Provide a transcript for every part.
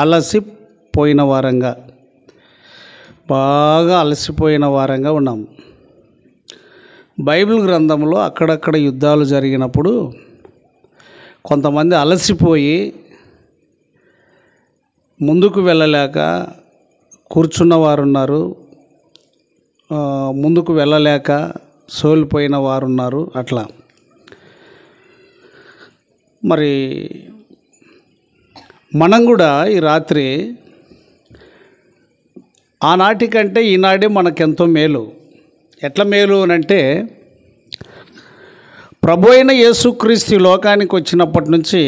అలసిపోయిన వారంగా, బాగా అలసిపోయిన వారంగా ఉన్నాం. బైబిల్ గ్రంథంలో అక్కడక్కడ యుద్ధాలు జరిగినప్పుడు కొంతమంది అలసిపోయి ముందుకు వెళ్ళలేక కూర్చున్న వారు ఉన్నారు, ముందుకు వెళ్ళలేక సోలిపోయిన వారు ఉన్నారు. అట్లా మరి మనం కూడా ఈ రాత్రి ఆనాటి కంటే ఈనాడే మనకెంతో మేలు. ఎట్లా మేలు అని అంటే, ప్రభు అయిన యేసుక్రీస్తు లోకానికి వచ్చినప్పటి నుంచి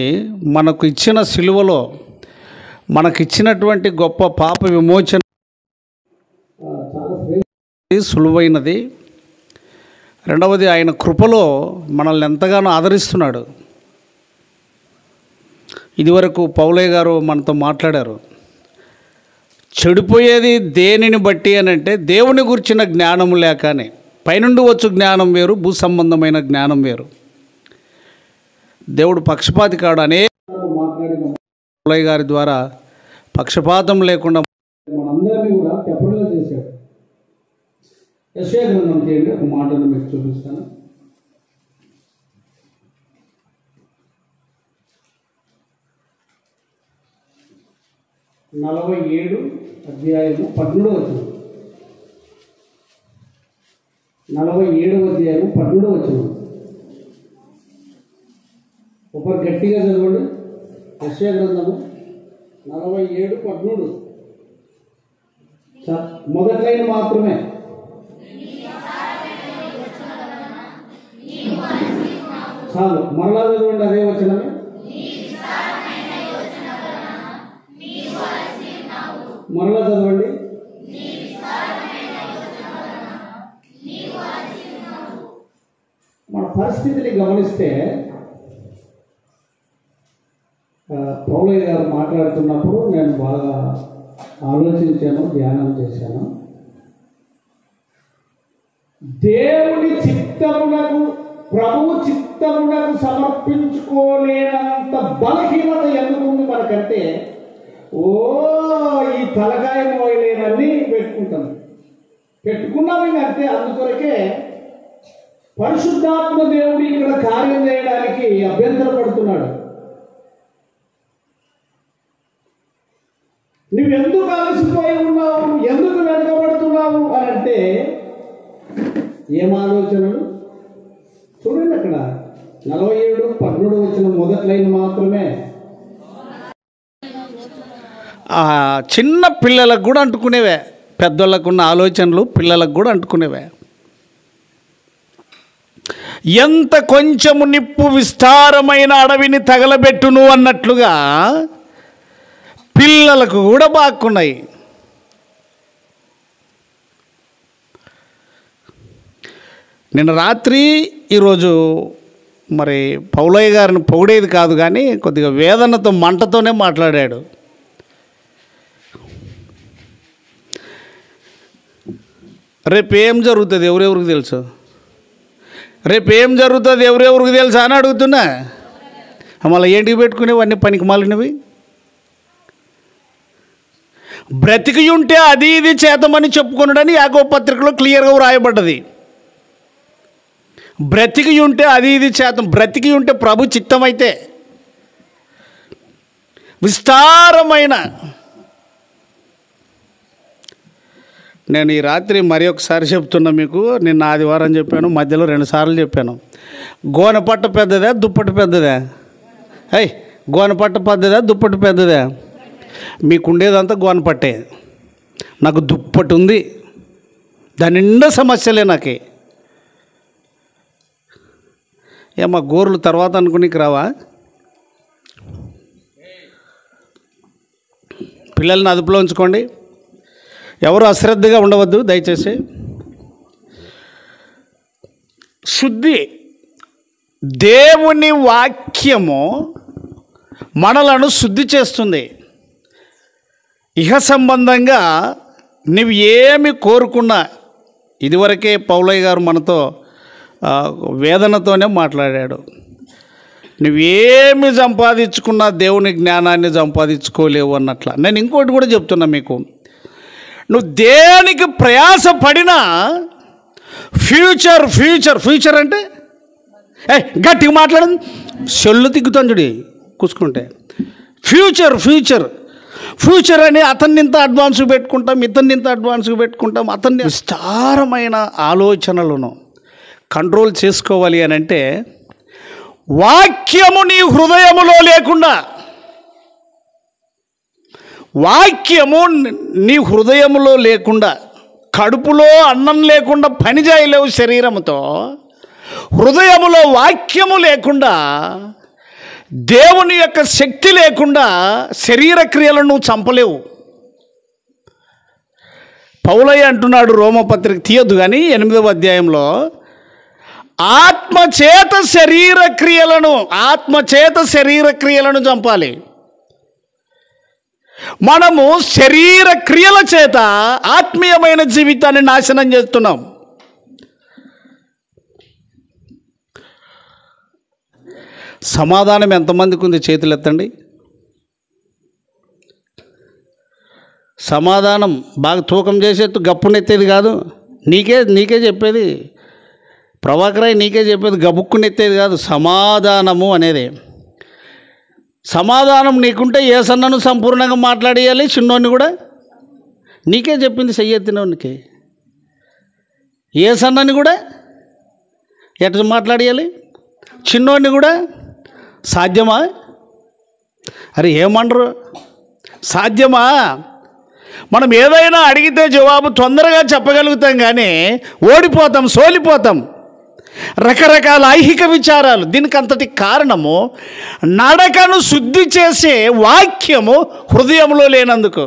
మనకు ఇచ్చిన సిలువలో మనకిచ్చినటువంటి గొప్ప పాప విమోచన చాలా సులువైనది. రెండవది, ఆయన కృపలో మనల్ని ఎంతగానో ఆదరిస్తున్నాడు. ఇదివరకు పౌలయ్య గారు మనతో మాట్లాడారు. చెడిపోయేది దేనిని బట్టి అని అంటే, దేవుని గురించిన జ్ఞానం లేకనే. పైనుండి వచ్చు జ్ఞానం వేరు, భూ సంబంధమైన జ్ఞానం వేరు. దేవుడు పక్షపాతి కాడు. అనేక మాట్లాడిన పౌలయ్య గారి ద్వారా పక్షపాతం లేకుండా మనందరినీ కూడా తెప్పరిగా చేశాడు. యెషయా గ్రంథం చేయండి, ఒక మాటను మీకు చూపిస్తాను. నలభై 47 అధ్యాయము 17వ వచనం. 47వ అధ్యాయము 17వ వచనం. ఒకరు గట్టిగా చదవండి. యెషయా గ్రంథము 47:13. మొదటి లైన్ మాత్రమే. చాలు, మరలా చదవండి అదే వచనమే. మరలా చదవండి. మన పరిస్థితిని గమనిస్తే, పౌలయ్య గారు మాట్లాడుతున్నప్పుడు నేను బాగా ఆలోచించాను, ధ్యానం చేశాను. దేవుని చిత్తమునకు, ప్రభువు చిత్తమునకు సమర్పించుకోలేనంత బలహీనత ఎందుకు ఉంది మనకంటే, ఈ తలకాయ మోయలేనని పెట్టుకున్నాము అంతే. అందుకొరకే పరిశుద్ధాత్మ దేవుడు ఇక్కడ కార్యం చేయడానికి అభ్యంతరపడుతున్నాడు. నువ్వెందుకు అలసిపోయి ఉన్నావు, ఎందుకు వెనుకబడుతున్నావు అని అంటే, ఏం ఆలోచనలు చూడండి. అక్కడ 47:13 వచ్చిన మొదటి లైన్ మాత్రమే. చిన్న పిల్లలకు కూడా అంటుకునేవే. పెద్దోళ్ళకున్న ఆలోచనలు పిల్లలకు కూడా అంటుకునేవే. ఎంత కొంచెము నిప్పు విస్తారమైన అడవిని తగలబెట్టును అన్నట్లుగా పిల్లలకు కూడా బాక్కున్నాయి. నిన్న రాత్రి ఈరోజు మరి పౌలయ్య గారిని పొగిడేది కాదు, కానీ కొద్దిగా వేదనతో మంటతోనే మాట్లాడాడు. రేపు ఏం జరుగుతుంది ఎవరెవరికి తెలుసు, రేపు ఏం జరుగుతుంది ఎవరెవరికి తెలుసా అని అడుగుతున్నా. మళ్ళీ ఏంటికి పెట్టుకునేవన్నీ పనికి మాలినవి. బ్రతికి ఉంటే అది ఇది చేతమని చెప్పుకున్నాడని యాకోబు పత్రికలో క్లియర్గా రాయబడ్డది. బ్రతికి ఉంటే అది ఇది చేతం, బ్రతికి ఉంటే ప్రభు చిత్తమైతే విస్తారమైన. నేను ఈ రాత్రి మరి ఒకసారి చెప్తున్నా మీకు. నిన్న ఆదివారం చెప్పాను, మధ్యలో 2 సార్లు చెప్పాను. గోనపట్ట పెద్దదా దుప్పటి పెద్దదా? గోనపట్ట పెద్దదా దుప్పటి పెద్దదా? మీకు ఉండేదంతా గోనపట్టే, నాకు దుప్పటి ఉంది. దాని నిండా సమస్యలే నాకే. ఏమా గోర్లు తర్వాత అనుకునేకి రావా? పిల్లల్ని అదుపులో ఉంచుకోండి, ఎవరు అశ్రద్ధగా ఉండవద్దు దయచేసి. శుద్ధి, దేవుని వాక్యము మనలను శుద్ధి చేస్తుంది. ఇహ సంబంధంగా నువ్వు ఏమి కోరుకున్నా, ఇదివరకే పౌలయ్య గారు మనతో వేదనతోనే మాట్లాడాడు. నువ్వేమి సంపాదించుకున్నా దేవుని జ్ఞానాన్ని సంపాదించుకోలేవు అన్నట్ల. నేను ఇంకోటి కూడా చెప్తున్నా మీకు, నువ్వు దేనికి ప్రయాస పడినా ఫ్యూచర్ ఫ్యూచర్ ఫ్యూచర్ అంటే గట్టిగా మాట్లాడండి, చెల్లు తిగ్గుతాను చూడి కూసుకుంటే. ఫ్యూచర్ ఫ్యూచర్ ఫ్యూచర్ అని అతన్ని ఇంత అడ్వాన్స్గా పెట్టుకుంటాం, ఇతన్ని ఇంత అడ్వాన్స్గా పెట్టుకుంటాం. అతన్ని విస్తారమైన ఆలోచనలను కంట్రోల్ చేసుకోవాలి అని అంటే వాక్యము నీ హృదయములో లేకుండా, వాక్యము నీ హృదయములో లేకుండా, కడుపులో అన్నం లేకుండా పని చేయలేవు శరీరముతో. హృదయములో వాక్యము లేకుండా, దేవుని యొక్క శక్తి లేకుండా శరీర క్రియలను నువ్వు చంపలేవు. పౌలయ్య అంటున్నాడు, రోమపత్రిక తీయొద్దు కానీ 8వ అధ్యాయంలో, ఆత్మచేత శరీర క్రియలను చంపాలి. మనము శరీర క్రియల చేత ఆత్మీయమైన జీవితాన్ని నాశనం చేస్తున్నాం. సమాధానం ఎంతమందికి ఉంది? చేతులు ఎత్తండి. సమాధానం బాగా తూకం చేసేట్టు గప్పునెత్తేది కాదు, నీకే చెప్పేది. ప్రభాకరాయ్ నీకే చెప్పేది, గబుక్కునెత్తేది కాదు. సమాధానము అనేది, సమాధానం నీకుంటే ఏసన్నను సంపూర్ణంగా మాట్లాడేయాలి. చిన్నోడిని కూడా నీకే చెప్పింది, చెయ్యెత్తినోనికి ఏసన్నని కూడా ఎట్లా మాట్లాడేయాలి, చిన్నోడిని కూడా. సాధ్యమా? అరే ఏమనరు, సాధ్యమా? మనం ఏదైనా అడిగితే జవాబు తొందరగా చెప్పగలుగుతాం, కానీ ఓడిపోతాం, సోలిపోతాం. రకరకాల ఐహిక విచారాలు. దీనికి అంతటి కారణము నడకను శుద్ధి చేసే వాక్యము హృదయంలో లేనందుకు.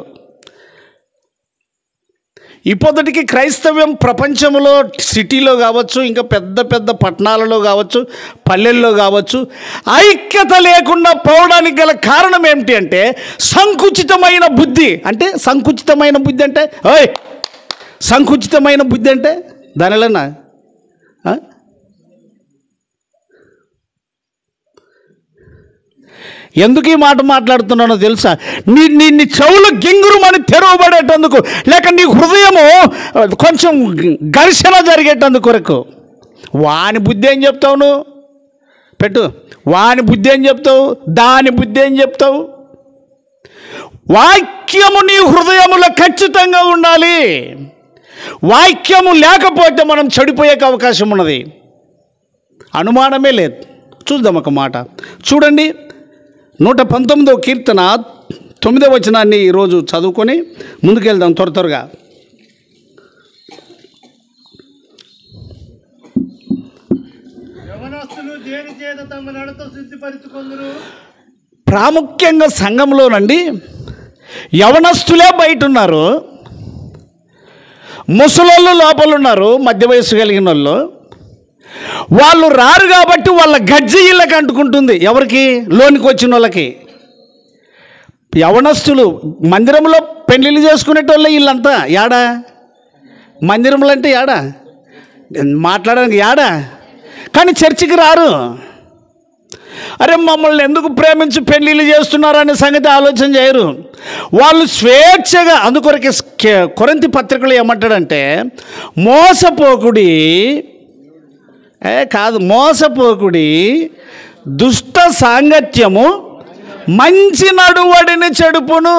ఇప్పటికి క్రైస్తవ్యం ప్రపంచంలో సిటీలో కావచ్చు, ఇంకా పెద్ద పెద్ద పట్టణాలలో కావచ్చు, పల్లెల్లో కావచ్చు, ఐక్యత లేకుండా పోవడానికి గల కారణం ఏమిటి అంటే సంకుచితమైన బుద్ధి. అంటే సంకుచితమైన బుద్ధి అంటే సంకుచితమైన బుద్ధి అంటే దానిలన్నా ఎందుకు ఈ మాట మాట్లాడుతున్నానో తెలుసా? నీ చెవులు గింగురుమని తెరవబడేటందుకు, లేక నీ హృదయము కొంచెం ఘర్షణ జరిగేటందుకు కొరకు. వాని బుద్ధి ఏం చెప్తావు నువ్వు? పెట్టు. వాని బుద్ధి ఏం చెప్తావు? దాని బుద్ధి ఏం చెప్తావు? వాక్యము నీ హృదయములో ఖచ్చితంగా ఉండాలి. వాక్యము లేకపోతే మనం చెడిపోయే అవకాశం ఉన్నది, అనుమానమే లేదు. చూద్దాం ఒక మాట చూడండి. 119వ కీర్తన 9వ వచనాన్ని ఈరోజు చదువుకొని ముందుకెళ్దాం త్వరగా. ప్రాముఖ్యంగా సంఘంలోనండి యవనస్తులే బయట ఉన్నారు, ముసలోళ్ళు లోపల ఉన్నారు, మధ్య వయస్సు కలిగిన వాళ్ళు రారు కాబట్టి వాళ్ళ గజ్జి ఇళ్ళకి అంటుకుంటుంది. ఎవరికి? లోనికి వచ్చిన వాళ్ళకి. యవనస్తులు మందిరంలో పెళ్ళిళ్ళు చేసుకునేటోళ్ళే వీళ్ళంతా. యాడా మందిరంలో అంటే యాడా మాట్లాడడానికి యాడా, కానీ చర్చికి రారు. అరే మమ్మల్ని ఎందుకు ప్రేమించి పెళ్ళిళ్ళు చేస్తున్నారు అనే సంగతి ఆలోచన చేయరు. వాళ్ళు స్వేచ్ఛగా, అందుకొరకే కొరింథీ పత్రికలో ఏమంటాడంటే మోసపోకుడి మోసపోకుడి, దుష్ట సాంగత్యము మంచి నడువడిని చెడుపును.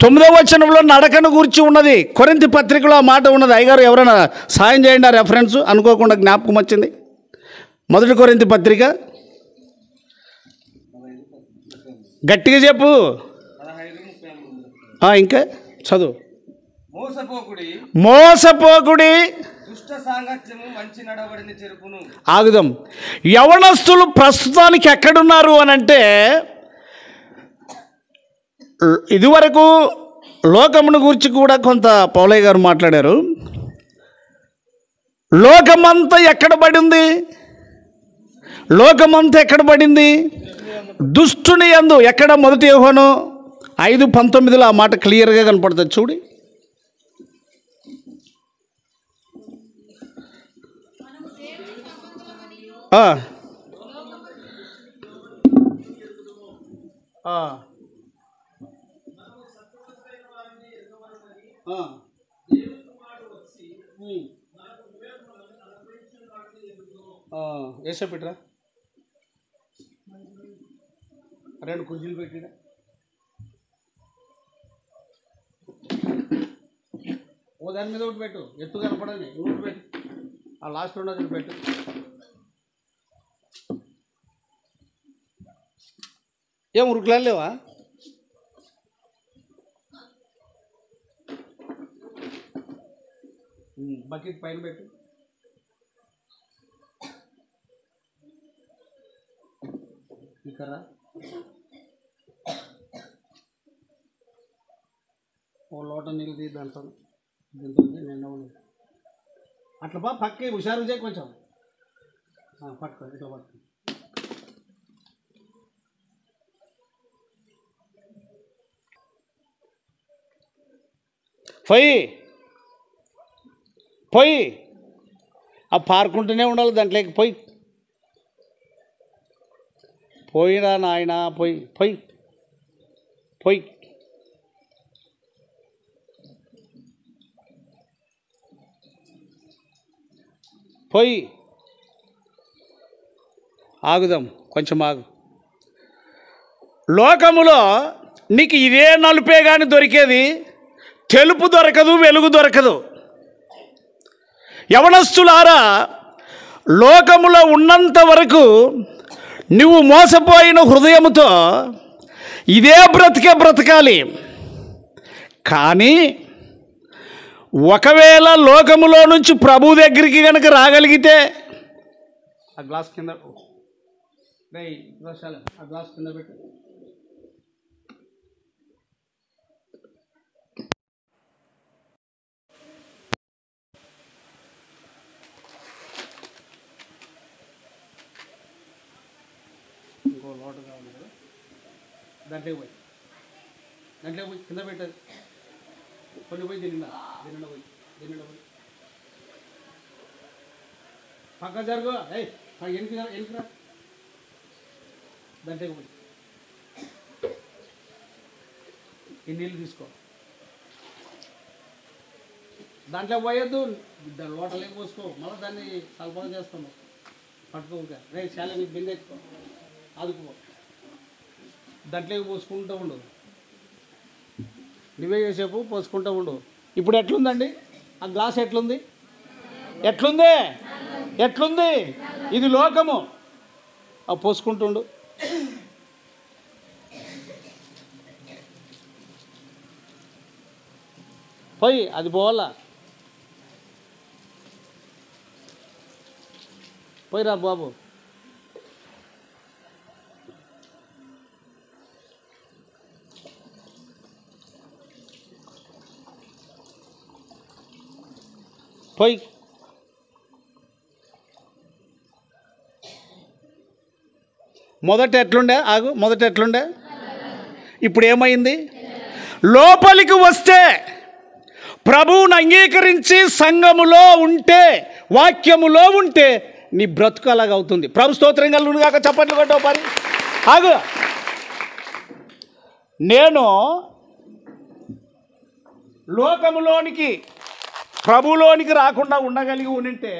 9వ వచనంలో నడకను గురించి ఉన్నది. కొరింథీ పత్రికలో ఆ మాట ఉన్నది. అయ్యగారు ఎవరైనా సాయం చేయండి, ఆ రెఫరెన్స్ అనుకోకుండా జ్ఞాపకం వచ్చింది. 1 కొరింథీ పత్రిక గట్టిగా చెప్పు, ఇంకా చదువు. మోసపోకుడి ఆగుదాం. యవనస్తులు ప్రస్తుతానికి ఎక్కడున్నారు అని అంటే, ఇదివరకు లోకమును గురించి కూడా కొంత పౌలయ్య గారు మాట్లాడారు. లోకమంతా ఎక్కడ పడింది? లోకమంతా ఎక్కడ పడింది? దుష్టుని యందు. ఎక్కడ? 1 యోహాను 5:19 ఆ మాట క్లియర్గా కనపడుతుంది. చూడు. ఆ, ఆ, వేసే పెట్టరా 2 కుర్చీలు పెట్టిరా ఓ దాని మీద ఒకటి పెట్టు ఎత్తు కనపడాలి ఒకటి పెట్టు ఆ లాస్ట్ ఉన్నది పెట్టు ఏం ఉరుకులాలు లేవా బకెట్ పైన పెట్టు ఇక్కడ ఓ లోట నీళ్ళు తీ దాంట్లో దీంతో నిండా ఉంది అట్లా బా పక్కే హుషారు చేయి కొంచెం పట్టుకో ఇట్లా పట్టుకో పోయి ఆ పారుకుంటూనే ఉండాలి దాంట్లోకి పోయిరా నాయన పోయి ఆగుదాం కొంచెం ఆగు లోకములో నీకు ఇదే నలుపే కానీ దొరికేది తెలుపు దొరకదు వెలుగు దొరకదు యవనస్తులారా లోకములో ఉన్నంత వరకు నువ్వు మోసపోయిన హృదయముతో ఇదే బ్రతకాలి కానీ ఒకవేళ లోకములో నుంచి ప్రభు దగ్గరికి కనుక రాగలిగితే ఆ గ్లాస్ కింద ఆ గ్లాస్ కింద పెట్టు ఇంకో లోటు కావాలి కదా దాంట్లోకి పోయి కింద పెట్టదు కొన్ని పోయి తినిందా పోయి పక్క జరుగు ఎనికిరా దాంట్లోకి పోయి ఈ నీళ్ళు తీసుకో దాంట్లో పోయొద్దు లోటలేక పోసుకో మళ్ళీ దాన్ని సల్పన చేస్తాము పట్టుకోక చాలా మీకు బిందె ఎత్తుకో ఆదుకో దాంట్లోకి పోసుకుంటూ ఉండు నువ్వే చేసేపు పోసుకుంటూ ఉండు ఇప్పుడు ఎట్లుందండి ఆ గ్లాస్ ఎట్లుంది ఇది లోకము ఆ పోసుకుంటుండు పోయి అది పోవాలా పోయిరా బాబు పోయి మొదట ఎట్లుండే ఇప్పుడు ఏమైంది లోపలికి వస్తే ప్రభువుని అంగీకరించి సంఘములో ఉంటే వాక్యములో ఉంటే నీ బ్రతుకు అలాగవుతుంది ప్రభు స్తోత్రం కలుగును కాక చప్పట్లు కొట్టవు పని ఆగు నేను లోకములోనికి ప్రభులోనికి రాకుండా ఉండగలిగి ఉంటే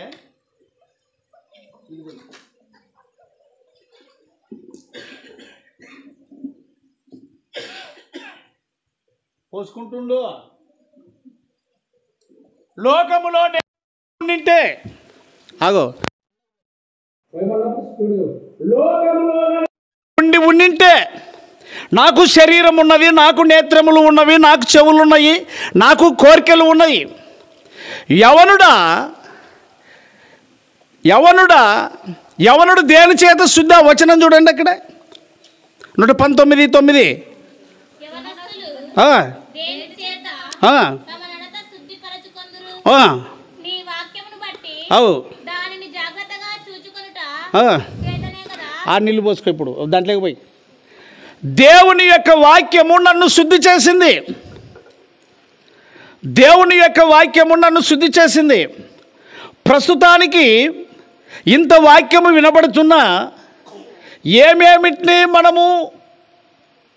పోసుకుంటుండు లోకములో ఉంటే ఆగో ఉండింటే నాకు శరీరం ఉన్నది నాకు నేత్రములు ఉన్నవి నాకు చెవులు ఉన్నాయి నాకు కోరికలు ఉన్నాయి యవనుడు దేని చేత శుద్ధ వచనం చూడండి అక్కడ 119:9 ఆ నీళ్ళు పోసుకో ఇప్పుడు దాంట్లోకి పోయి దేవుని యొక్క వాక్యము నన్ను శుద్ధి చేసింది ప్రస్తుతానికి ఇంత వాక్యము వినబడుతున్నా ఏమేమిటిని మనము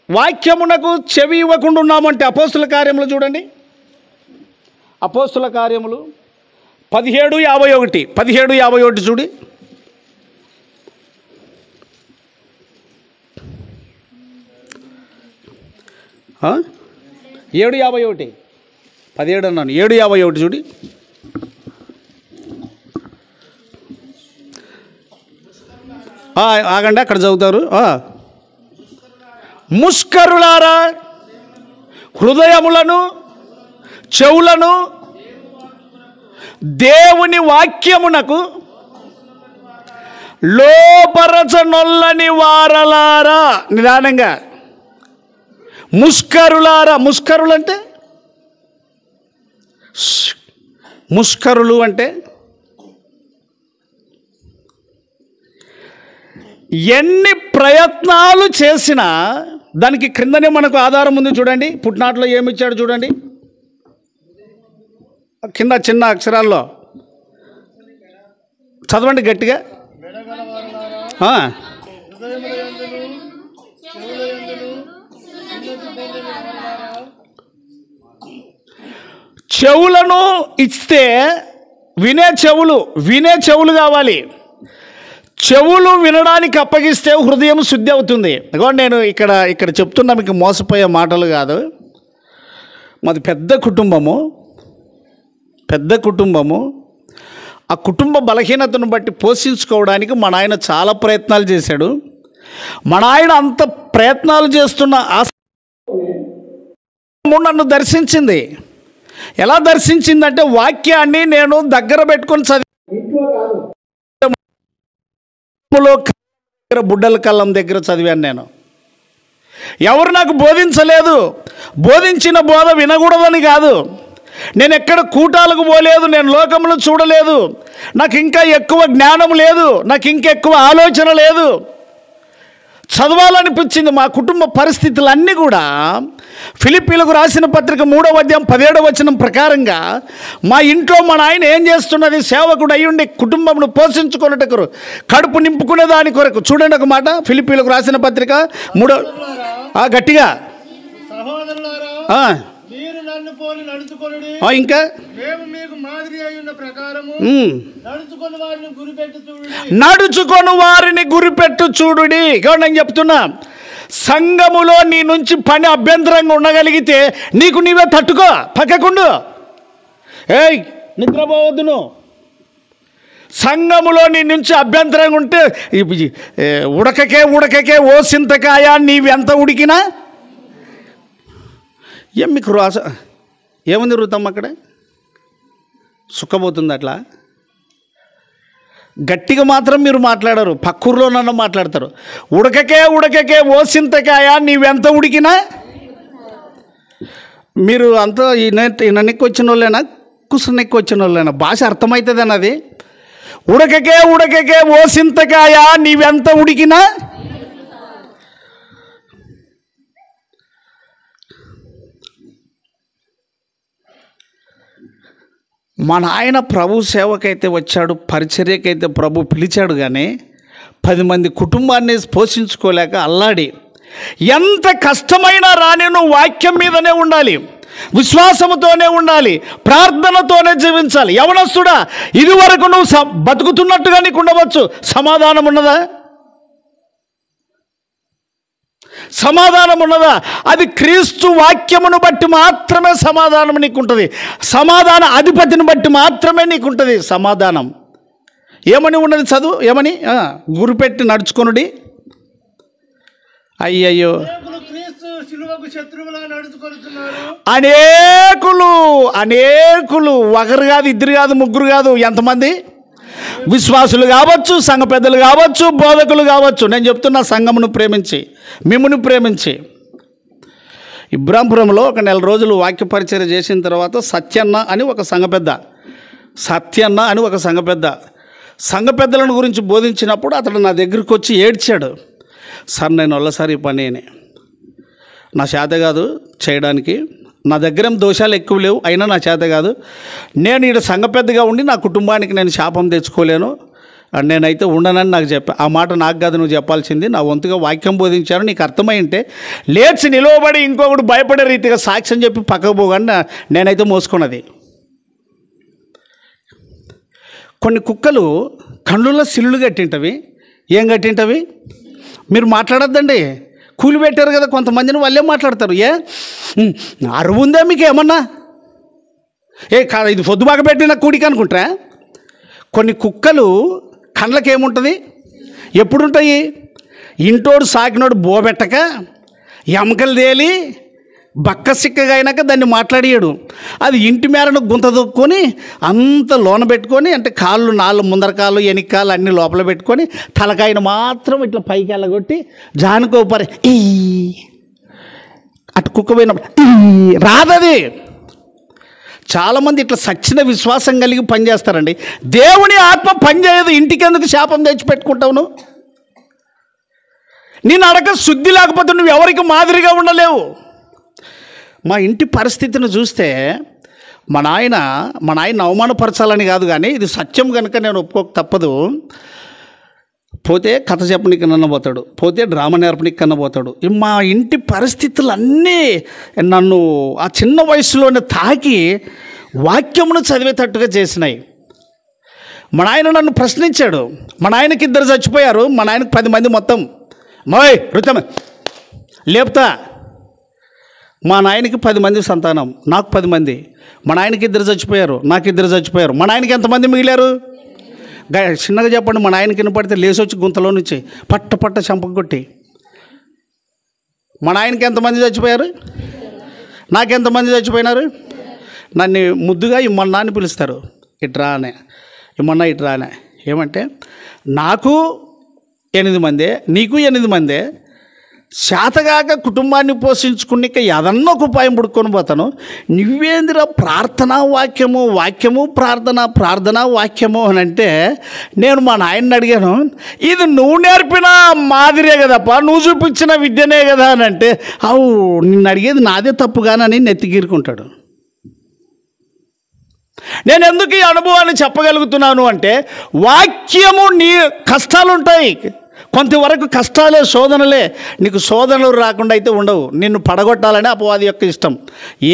వాక్యమునకు చెవి ఇవ్వకుండా ఉన్నామంటే అపోస్తుల కార్యములు చూడండి, అపోస్తుల కార్యములు 17:51 చూడి. 7:51 17 అన్నాను, 7:51 చూడి. ఆగండి, అక్కడ చదువుతారు. ముష్కరులారా, హృదయములను చెవులను దేవుని వాక్యమునకు లోపరచనొల్లని వారలారా. నిదానంగా, ముష్కరులారా. ముష్కరులు అంటే, ముష్కరులు అంటే ఎన్ని ప్రయత్నాలు చేసినా దానికి క్రిందనే మనకు ఆధారం ఉంది. చూడండి, పుట్నాట్లో ఏమిచ్చాడు చూడండి, కింద చిన్న అక్షరాల్లో చదవండి గట్టిగా. చెవులను ఇస్తే వినే చెవులు కావాలి. చెవులు వినడానికి అప్పగిస్తే హృదయం శుద్ధి అవుతుంది. అదిగోండి, నేను ఇక్కడ చెప్తున్నా, మీకు మోసపోయే మాటలు కాదు. మాది పెద్ద కుటుంబము. ఆ కుటుంబ బలహీనతను బట్టి పోషించుకోవడానికి మా నాయన చాలా ప్రయత్నాలు చేశాడు. మా నాయన అంత ప్రయత్నాలు చేస్తున్న ఆ నన్ను దర్శించింది. ఎలా దర్శించిందంటే, వాక్యాన్ని నేను దగ్గర పెట్టుకొని బుడ్డల కళ్ళం దగ్గర చదివాను. నేను ఎవరు నాకు బోధించలేదు. బోధించిన బోధ వినకూడదని కాదు. నేను ఎక్కడ కూటాలకు పోలేదు, నేను లోకమును చూడలేదు, నాకు ఇంకా ఎక్కువ జ్ఞానం లేదు, నాకు ఇంకెక్కువ ఆలోచన లేదు. చదవాలనిపించింది. మా కుటుంబ పరిస్థితులన్నీ కూడా ఫిలిప్పీలకు రాసిన పత్రిక 3:17 ప్రకారంగా మా ఇంట్లో మా నాయన ఏం చేస్తున్నది, సేవకుడు అయ్యుండి కుటుంబమును పోషించుకునేటకు, కడుపు నింపుకునే దాని కొరకు. చూడండి ఒక మాట, ఫిలిప్పీలకు రాసిన పత్రిక 3 గట్టిగా, ఇంకా నడుచుకొని వారిని గురిపెట్టు చూడుడి. నేను చెప్తున్నా, సంఘములో నీ నుంచి పని అభ్యంతరంగా ఉండగలిగితే నీకు నీవే తట్టుకో, పక్కకుండు. నిద్రపోవద్దును. సంఘములో నీ నుంచి అభ్యంతరంగా ఉంటే ఉడకకే ఓ సింతకాయ, నీవెంత ఉడికినా మీకు రాస ఏముంది రుతమ్మ, అక్కడ సుఖపోతుంది. అట్లా గట్టిగా మాత్రం మీరు మాట్లాడరు, పక్కూరులో నన్ను మాట్లాడతారు. ఉడకకే ఓ సింతకాయ, నీవెంత ఉడికినా. మీరు అంతా నెక్కి వచ్చిన వాళ్ళైనా, కుసనెక్కి వచ్చిన వాళ్ళైనా, భాష అర్థమవుతుంది అన్నది. ఉడకకే ఓ సింతకాయ, నీవెంత ఉడికినా. మన ఆయన ప్రభు సేవకైతే వచ్చాడు, పరిచర్యకైతే ప్రభు పిలిచాడు. కానీ 10 మంది కుటుంబాన్ని పోషించుకోలేక అల్లాడి, ఎంత కష్టమైనా రాని నువ్వు వాక్యం మీదనే ఉండాలి, విశ్వాసముతోనే ఉండాలి, ప్రార్థనతోనే జీవించాలి. యవనస్తుడా, ఇది వరకు నువ్వు బతుకుతున్నట్టుగా నీకు ఉండవచ్చు, సమాధానం ఉన్నదా? సమాధానం ఉన్నదా? అది క్రీస్తు వాక్యమును బట్టి మాత్రమే సమాధానం నీకుంటుంది. సమాధాన అధిపతిని బట్టి మాత్రమే నీకుంటుంది సమాధానం. ఏమని ఉన్నది చదువు, ఏమని? గురిపెట్టి నడుచుకొనుడి. అయ్యయ్యో, అనేకులు ఒకరు కాదు, ఇద్దరు కాదు, ముగ్గురు కాదు, ఎంతమంది? విశ్వాసులు కావచ్చు, సంఘ పెద్దలు కావచ్చు, బోధకులు కావచ్చు. నేను చెప్తున్నా, సంఘమును ప్రేమించి, మిమ్మును ప్రేమించి. ఇబ్రాంపురంలో ఒక 1 నెల రోజులు వాక్య పరిచర్య చేసిన తర్వాత సత్యన్న అని ఒక సంఘ పెద్ద సంఘ పెద్దలను గురించి బోధించినప్పుడు అతడు నా దగ్గరికి వచ్చి ఏడ్చాడు. సార్, నేను ఒళ్ళసారి ఈ పని నా చేత కాదు చేయడానికి, నా దగ్గర దోషాలు ఎక్కువ లేవు, అయినా నా చేత కాదు. నేను ఈడ సంఘ పెద్దగా ఉండి నా కుటుంబానికి నేను శాపం తెచ్చుకోలేను నేనైతే ఉండనని నాకు చెప్పా. ఆ మాట నాకు కాదు నువ్వు చెప్పాల్సింది, నా వంతుగా వాక్యం బోధించాను, నీకు అర్థమై ఉంటే లేచి నిలవబడి ఇంకొకటి భయపడే రీతిగా సాక్ష్యం చెప్పి పక్కకు పోగానే నేనైతే మోసుకున్నది. కొన్ని కుక్కలు కళ్ళుల్లో సిల్లులు కట్టింటవి. ఏం కట్టింటవి? మీరు మాట్లాడొద్దండి, కూలి పెట్టారు కదా కొంతమందిని, వాళ్ళే మాట్లాడతారు. అరువు ఉందా మీకు ఏమన్నా? కాదు, ఇది పొద్దుబాక పెట్టిన కూడికి అనుకుంటారా? కొన్ని కుక్కలు కళ్ళకి ఏముంటుంది, ఎప్పుడుంటాయి? ఇంటోడు సాకినోడు బోబెట్టక ఎమకలు తేలి బక్క సిక్కగా అయినాక దాన్ని మాట్లాడియాడు. అది ఇంటి మేరను గుంత దొక్కుని అంత లోన పెట్టుకొని, అంటే కాళ్ళు నాలుగు ముందర కాళ్ళు ఎనిక కాళ్ళు అన్నీ లోపల పెట్టుకొని తలకాయను మాత్రం ఇట్లా పైకి వెళ్ళగొట్టి జానుకోపరి ఈ అటు కుక్క పోయినప్పుడు రాదది. చాలామంది ఇట్లా సచ్చిన విశ్వాసం కలిగి పనిచేస్తారండి. దేవుని ఆత్మ పనిచేయదు. ఇంటికెందుకు శాపం తెచ్చిపెట్టుకుంటావు? నీ నడక శుద్ధి లేకపోతే నువ్వు ఎవరికి మాదిరిగా ఉండలేవు. మా ఇంటి పరిస్థితిని చూస్తే మా నాయన అవమానపరచాలని కాదు, కానీ ఇది సత్యం కనుక నేను ఒప్పుకోక తప్పదు. పోతే కథ చెప్పనికి కన్నా పోతాడు, పోతే డ్రామా నేర్పనికి కన్నా పోతాడు. మా ఇంటి పరిస్థితులన్నీ నన్ను ఆ చిన్న వయసులోనే తాకి వాక్యమును చదివేటట్టుగా చేసినాయి. మా నాయన నన్ను ప్రశ్నించాడు. మా నాయనకి 2 చచ్చిపోయారు, మా నాయనకి 10 మంది మొత్తం. మోయ్ రుతమ లేపుతా. మా నాయనకి 10 మంది సంతానం, నాకు 10 మంది. మా నాయనకి 2 చచ్చిపోయారు, నాకు 2 చచ్చిపోయారు. మా నాయనకి ఎంతమంది మిగిలారు? చిన్నగా చెప్పండి. మా నాయనకి వినపడితే లేసొచ్చి గుంతలో నుంచి పట్ట చంప కొట్టి. మా నాయనకి ఎంతమంది చచ్చిపోయారు? నాకెంతమంది చచ్చిపోయినారు? నన్ను ముద్దుగా ఇమ్మన్నా అని పిలుస్తారు. ఇట్రా అనే, ఇమ్మన్నా ఇట్రా అనే. ఏమంటే నాకు 8 మందే, నీకు 8 మందే. శాతగాక కుటుంబాన్ని పోషించుకుని ఏదన్నా ఒక ఉపాయం పుడుకొని పోతాను. నువ్వేందిరా ప్రార్థనా వాక్యము ప్రార్థన వాక్యము అని అంటే, నేను మా నాయన్ని అడిగాను, ఇది నువ్వు నేర్పిన మాదిరే కదప్పా, నువ్వు చూపించిన విద్యనే కదా అని అంటే, అవు నిన్ను అడిగేది నాదే తప్పుగానని నెత్తిగీరుకుంటాడు. నేను ఎందుకు ఈ అనుభవాన్ని చెప్పగలుగుతున్నాను అంటే, వాక్యము నీ కష్టాలుంటాయి, కొంతవరకు కష్టాలే, శోధనలే. నీకు శోధనలు రాకుండా అయితే ఉండవు. నిన్ను పడగొట్టాలని అపవాది యొక్క ఇష్టం,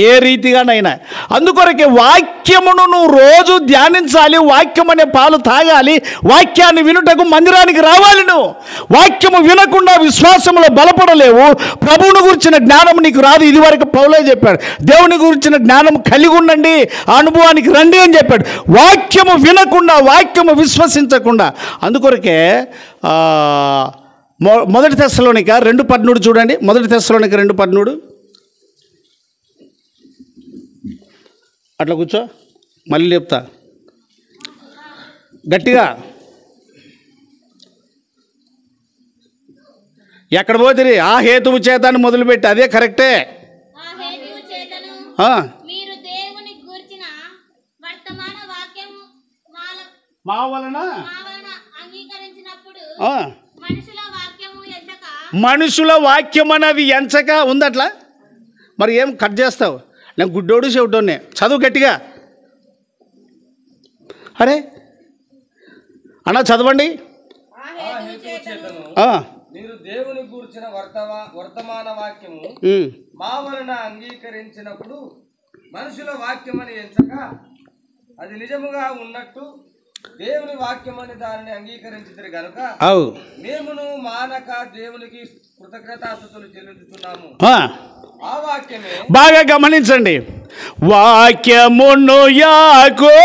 ఏ రీతిగానైనా. అందుకొరకే వాక్యమును నువ్వు రోజు ధ్యానించాలి. వాక్యం అనే పాలు తాగాలి. వాక్యాన్ని వినుటకు మందిరానికి రావాలి. నువ్వు వాక్యము వినకుండా విశ్వాసంలో బలపడలేవు. ప్రభువుని గురించిన జ్ఞానం నీకు రాదు. ఇదివరకు పౌలే చెప్పాడు, దేవుని గురించిన జ్ఞానం కలిగి ఉండండి, ఆ అనుభవానికి రండి అని చెప్పాడు. వాక్యము వినకుండా, వాక్యము విశ్వసించకుండా. అందుకొరకే మొదటి తెస్సలోనిక 2:13 చూడండి. మొదటి తెస్సలోనిక 2:13. అట్లా కూర్చో, మళ్ళీ చెప్తా గట్టిగా. ఎక్కడ పోతుంది? ఆ హేతువు చేతాన్ని మొదలుపెట్టి, అదే కరెక్టే. మా వలన మనుషుల వాక్యం అనేది ఎంచక ఉంది. అట్లా మరి ఏం కట్ చేస్తావు? నేను గుడ్డోడు చెవిటోనే, చదువు గట్టిగా. అరే అన్నా చదవండి. మీరు దేవుని గూర్చిన వర్తమాన వాక్యము మా వలన అంగీకరించినప్పుడు మనుషుల వాక్యమని ఎంచక అది నిజముగా ఉన్నట్టు దేవుని వాక్యమని దానిని అంగీకరించితే గనుక మేమును మానక దేవునికి కృతజ్ఞతాస్తుతులు చెల్లించుతున్నాము. ఆ వాక్యమే బాగా గమనించండి. వాక్యమును యాకోబుకు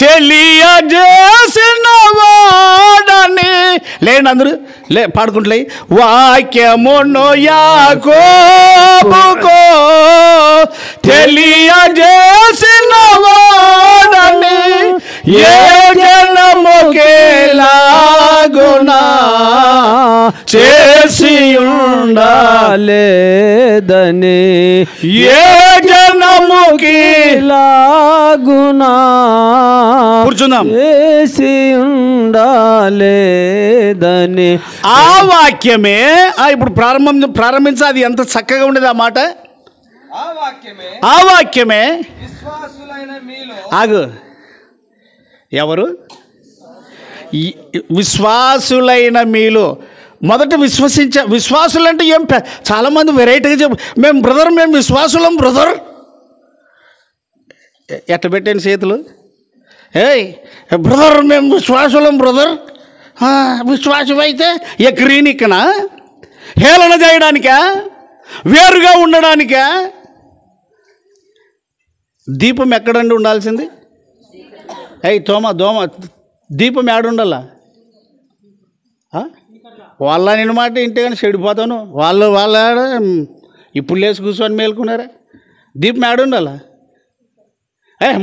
తెలియజేసిన వాడని లేండి అందరూ పాడుకుంటలే. వాక్యమును యాకోబుకు తెలియజేసిన వాడని ఏ జనముకేలాగునా చేసి ఉండాలేదని, ఏ జనముకి లాగునా కూర్చుందాం చేసి ఉండాలేదని. ఆ వాక్యమే ఇప్పుడు ప్రారంభించా. అది ఎంత చక్కగా ఉండేది ఆ మాట. ఆ వాక్యమే విశ్వాసులైన మీలో ఆగు. ఎవరు? విశ్వాసులైన మీలో. మొదట విశ్వాసులు అంటే ఏం చాలామంది వెరైటీగా మేము బ్రదర్, మేము విశ్వాసులం బ్రదర్. ఎట్ట పెట్టాను చేతులు? ఏయ్ బ్రదర్, మేము విశ్వాసులం బ్రదర్. విశ్వాసం అయితే ఎక్రీనికనా? హేళన చేయడానికా? వేరుగా ఉండడానికా? దీపం ఎక్కడండి ఉండాల్సింది? దోమ దీపం ఏడుండాలా? వాళ్ళ నేను మాట ఇంటే కానీ చెడిపోతాను. వాళ్ళ ఇప్పుడు లేచి కూర్చొని మేలుకున్నారా? దీపం ఏడుండాలా?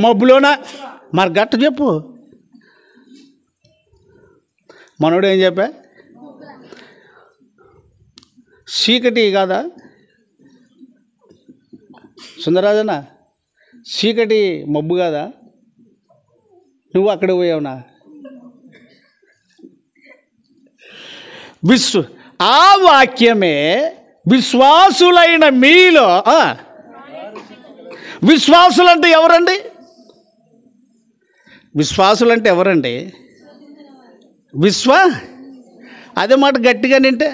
మబ్బులోనా? మరి గట్ట చెప్పు. మనోడు ఏం చెప్పా? చీకటి కాదా సుందరరాజన్న? చీకటి మబ్బు కాదా? నువ్వు అక్కడ పోయావునా? ఆ వాక్యమే విశ్వాసులైన మీలో. విశ్వాసులంటే ఎవరండి? విశ్వాసులంటే ఎవరండి? అదే మాట గట్టిగా నింటే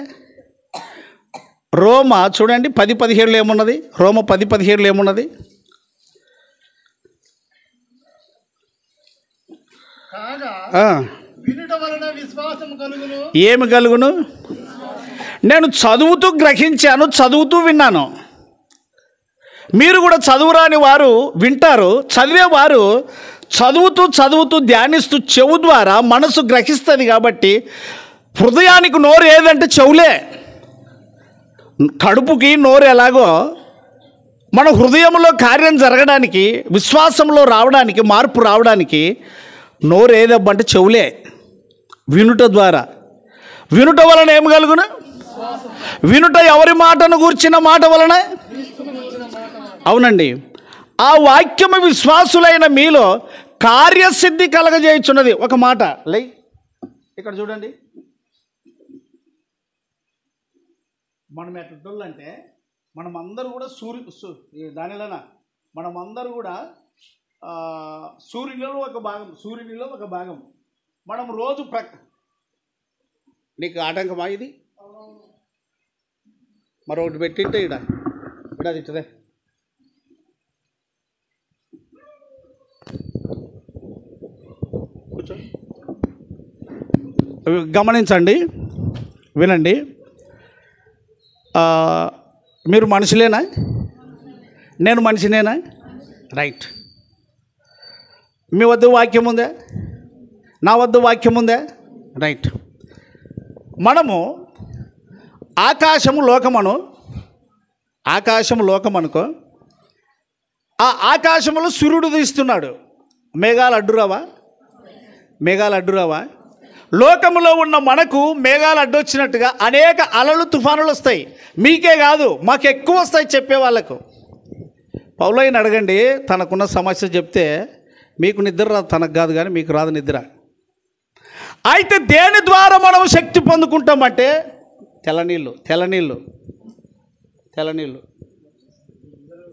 రోమ చూడండి 10:17 ఏమున్నది? రోమ 10:17 ఏమున్నది? ఏమి కలుగును? నేను చదువుతూ గ్రహించాను, చదువుతూ విన్నాను. మీరు కూడా చదువురాని వారు వింటారు, చదివేవారు చదువుతూ ధ్యానిస్తూ చెవు ద్వారా మనసు గ్రహిస్తుంది. కాబట్టి హృదయానికి నోరు ఏదంటే చెవులే. కడుపుకి నోరు ఎలాగో మన హృదయంలో కార్యం జరగడానికి, విశ్వాసంలో రావడానికి, మార్పు రావడానికి నోరు ఏదబ్బంటే చెవులే. వినుట ద్వారా. వినుట వలన ఏం కలుగును? వినుట ఎవరి మాటను గూర్చిన మాట వలన? అవునండి. ఆ వాక్యము విశ్వాసులైన మీలో కార్యసిద్ధి కలగజేయుచున్నది. ఒక మాట ఇక్కడ చూడండి. మనం ఎట్లంటే మనమందరూ కూడా దానిలోన మనమందరూ కూడా సూర్యునిలో ఒక భాగం. మనం రోజు నీకు ఆటంకమా ఇది? మరొకటి పెట్టింటే ఇక్కడ అది ఇచ్చదే. కూర్చో, గమనించండి, వినండి. మీరు మనుషులేనా? నేను మనిషినేనా? రైట్. మీ వద్ద వాక్యం ఉందా? నా వద్ద వాక్యం ఉందా? రైట్. మనము ఆకాశము లోకమనుకో. ఆ ఆకాశములో సూర్యుడు తీస్తున్నాడు. మేఘాలు అడ్డురావా? లోకములో ఉన్న మనకు మేఘాలు అడ్డొచ్చినట్టుగా అనేక అలలు, తుఫానులు వస్తాయి. మీకే కాదు, మాకు ఎక్కువ వస్తాయి చెప్పే వాళ్ళకు. పౌలయ్యని అడగండి, తనకున్న సమస్య చెప్తే మీకు నిద్ర రాదు, తనకు కాదు కానీ మీకు రాదు నిద్ర. అయితే దేని ద్వారా మనం శక్తి పొందుకుంటామంటే తెల్లనీళ్ళు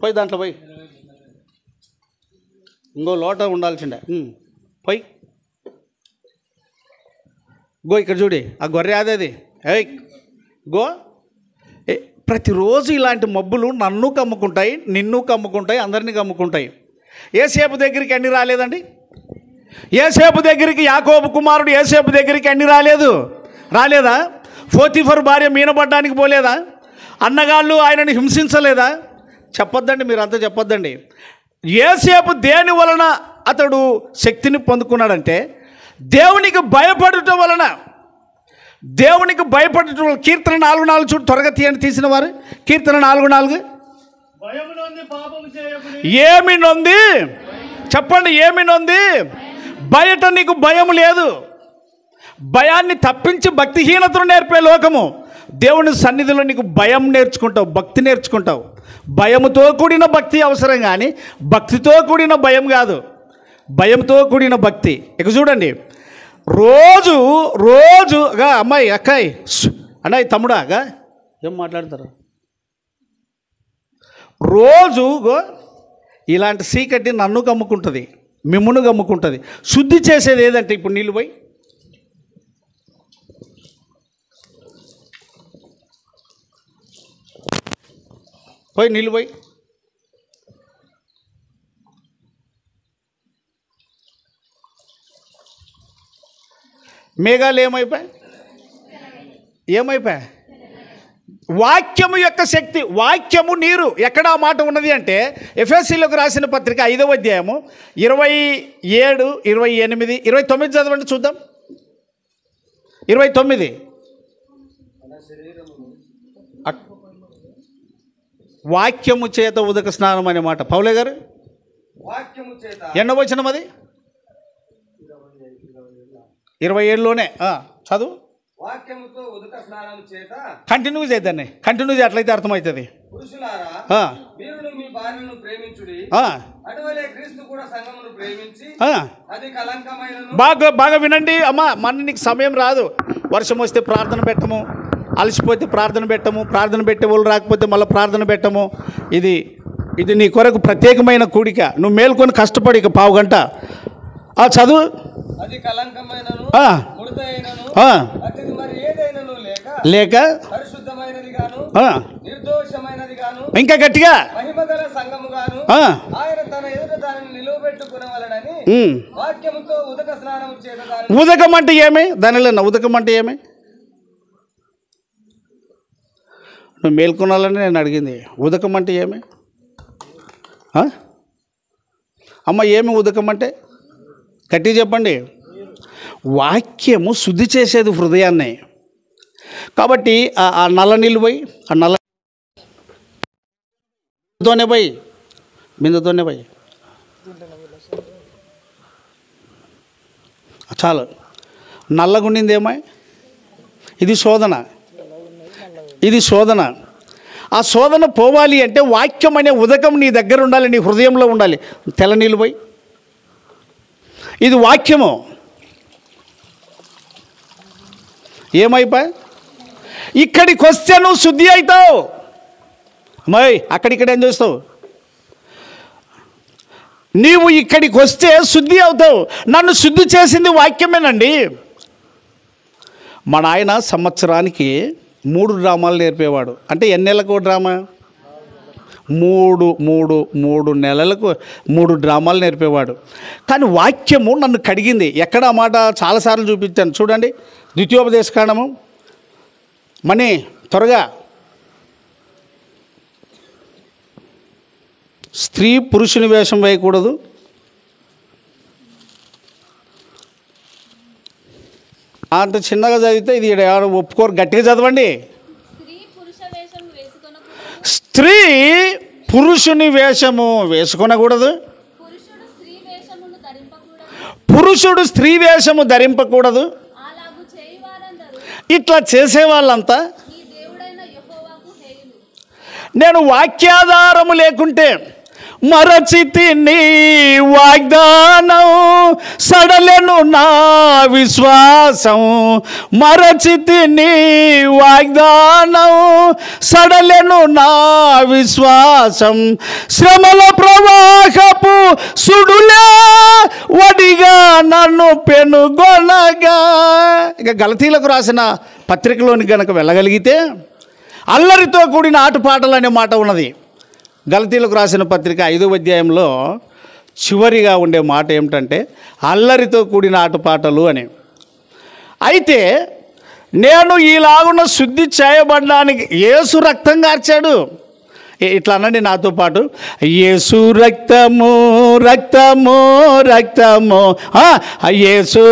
పోయి దాంట్లో పోయి ఇంకో లోట ఉండాల్సిండే. పోయి గో, ఇక్కడ చూడి, ఆ గొర్రె అదేది. గో. ప్రతిరోజు ఇలాంటి మబ్బులు నన్ను కమ్ముకుంటాయి, నిన్ను కమ్ముకుంటాయి, అందరినీ కమ్ముకుంటాయి. ఏసేపు దగ్గరికి అన్ని రాలేదండి? ఏసేపు దగ్గరికి యాకోబు కుమారుడు ఏసేపు దగ్గరికి అన్ని రాలేదా? పోతీఫరు భార్య మీనపడ్డానికి పోలేదా? అన్నగాళ్ళు ఆయనని హింసించలేదా? చెప్పొద్దండి, మీరంతా చెప్పొద్దండి. ఏసేపు దేని వలన అతడు శక్తిని పొందుకున్నాడంటే దేవునికి భయపడటం వలన. కీర్తన 4:4 చూడు, త్వరగా తీసిన వారు. కీర్తన 4:4. ఏమి నొంది? చెప్పండి, ఏమి నొంది? బయట నీకు భయం లేదు. భయాన్ని తప్పించి భక్తిహీనతను నేర్పే లోకము. దేవుని సన్నిధిలో నీకు భయం నేర్చుకుంటావు, భక్తి నేర్చుకుంటావు. భయముతో కూడిన భక్తి అవసరం కానీ భక్తితో కూడిన భయం కాదు. భయంతో కూడిన భక్తి. ఇక చూడండి, రోజుగా అమ్మాయి, అక్కాయి, అన్నయ్య, తమ్ముడాగా ఏం మాట్లాడతారు? రోజు ఇలాంటి చీకటి నన్ను కమ్ముకుంటుంది. మిమ్మును గమ్ముకుంటుంది. శుద్ధి చేసేది ఏదంటే ఇప్పుడు నీళ్ళు పోయి నీళ్ళు పోయి. మేఘాలు ఏమైపోయాయి? వాక్యము యొక్క శక్తి, వాక్యము నీరు. ఎక్కడ ఆ మాట ఉన్నది అంటే ఎఫెసీయులకు రాసిన పత్రిక 5వ అధ్యాయము 27, 28, 29 చదవండి చూద్దాం. 29 వాక్యము చేత ఉదక స్నానం అనే మాట. పౌలే గారు వాక్యము చేత ఎన్నో వచనం అది? 27లోనే చదువు. వాక్యముతో ఉదక స్నానం చేత కంటిన్యూ చేద్దాన్ని. కంటిన్యూ చేయట్లయితే అర్థమవుతుంది. పురుషులారా, మీరును మీ భార్యను ప్రేమించుడి, అటువలే క్రీస్తు కూడా సంఘమును ప్రేమించి అది కలంకమైనను. బాగా వినండి అమ్మా. మన నీకు సమయం రాదు. వర్షం వస్తే ప్రార్థన పెట్టము, అలసిపోతే ప్రార్థన పెట్టము, ప్రార్థన పెట్టే వాళ్ళు రాకపోతే మళ్ళీ ప్రార్థన పెట్టము. ఇది నీ కొరకు ప్రత్యేకమైన కూడిక. నువ్వు మేల్కొని కష్టపడి ఇక పావు గంట చదువు. అది కలంకమైనను ముడతైనను అతిది మరి ఏదైనను లేక పరిశుద్ధమైనది గాను నిర్దోషమైనది గాను ఇంకా గట్టిగా మహిమగల సంఘము గాను ఆయన తన ఎదుట దానిని నిలువబెట్టుకునవలెనని వాక్యముతో ఉదక స్నానము చేత. ఉదకం అంటే ఏమి? దానిలో ఉదకం అంటే ఏమి? నువ్వు మేల్కొనాలని నేను అడిగింది. ఉదకం అంటే ఏమి అమ్మ? ఏమి ఉదకం అంటే? గట్టిగా చెప్పండి. వాక్యము శుద్ధి చేసేది హృదయాన్ని. కాబట్టి ఆ నల్ల నీళ్ళు పోయి, ఆ నల్లతోనే పోయి, బిందెతోనే పోయి చాలు. నల్లగుండిందేమో ఇది శోధన. ఆ శోధన పోవాలి అంటే వాక్యం అనే ఉదకం నీ దగ్గర ఉండాలి, నీ హృదయంలో ఉండాలి. తెల్ల నీళ్ళు పోయి, ఇది వాక్యము. ఏమైపోయి ఇక్కడికి వస్తే నువ్వు శుద్ధి అవుతావు. అమ్మాయి అక్కడిక్కడ ఏం చేస్తావు? నీవు ఇక్కడికి వస్తే శుద్ధి అవుతావు. నన్ను శుద్ధి చేసింది వాక్యమేనండి. మన ఆయన సంవత్సరానికి 3 డ్రామాలు నేర్పేవాడు. అంటే ఎన్ని నెలలకు డ్రామా? 3 నెలలకు 3 డ్రామాలు నేర్పేవాడు. కానీ వాక్యము నన్ను కడిగింది. ఎక్కడ ఆ మాట చాలాసార్లు చూపించాను చూడండి. ద్వితీయోపదేశకాండము మనీ త్వరగా. స్త్రీ పురుషుని వేషం వేయకూడదు. అంత చిన్నగా చదివితే ఇది ఎవరు ఒప్పుకోరు. గట్టిగా చదవండి. స్త్రీ పురుషుని వేషము వేసుకొనకూడదు. పురుషుడు స్త్రీ వేషము ధరింపకూడదు. ఇట్లా చేసేవాళ్ళంతా నేను వాక్యాధారము లేకుంటే మరచితి నీ వాగ్దానం, సడలెను నా విశ్వాసం. మరచితి నీ వాగ్దానం, సడలెను నా విశ్వాసం. శ్రమల ప్రవాహపు సుడులే వడిగా నన్ను పెనుగొనగా. ఇక గలతీలకు రాసిన పత్రికలోని గనక వెళ్ళగలిగితే అల్లరితో కూడిన ఆటపాటలు అనే మాట ఉన్నది. గలతీలకు రాసిన పత్రిక 5వ అధ్యాయంలో చివరిగా ఉండే మాట ఏమిటంటే అల్లరితో కూడిన ఆటపాటలు అని. అయితే నేను ఈలాగున శుద్ధి చేయబడడానికి యేసు రక్తం కార్చాడు. ఇట్లా అనండి నాతో పాటు, యేసు రక్తము రక్తము రక్తము. యేసు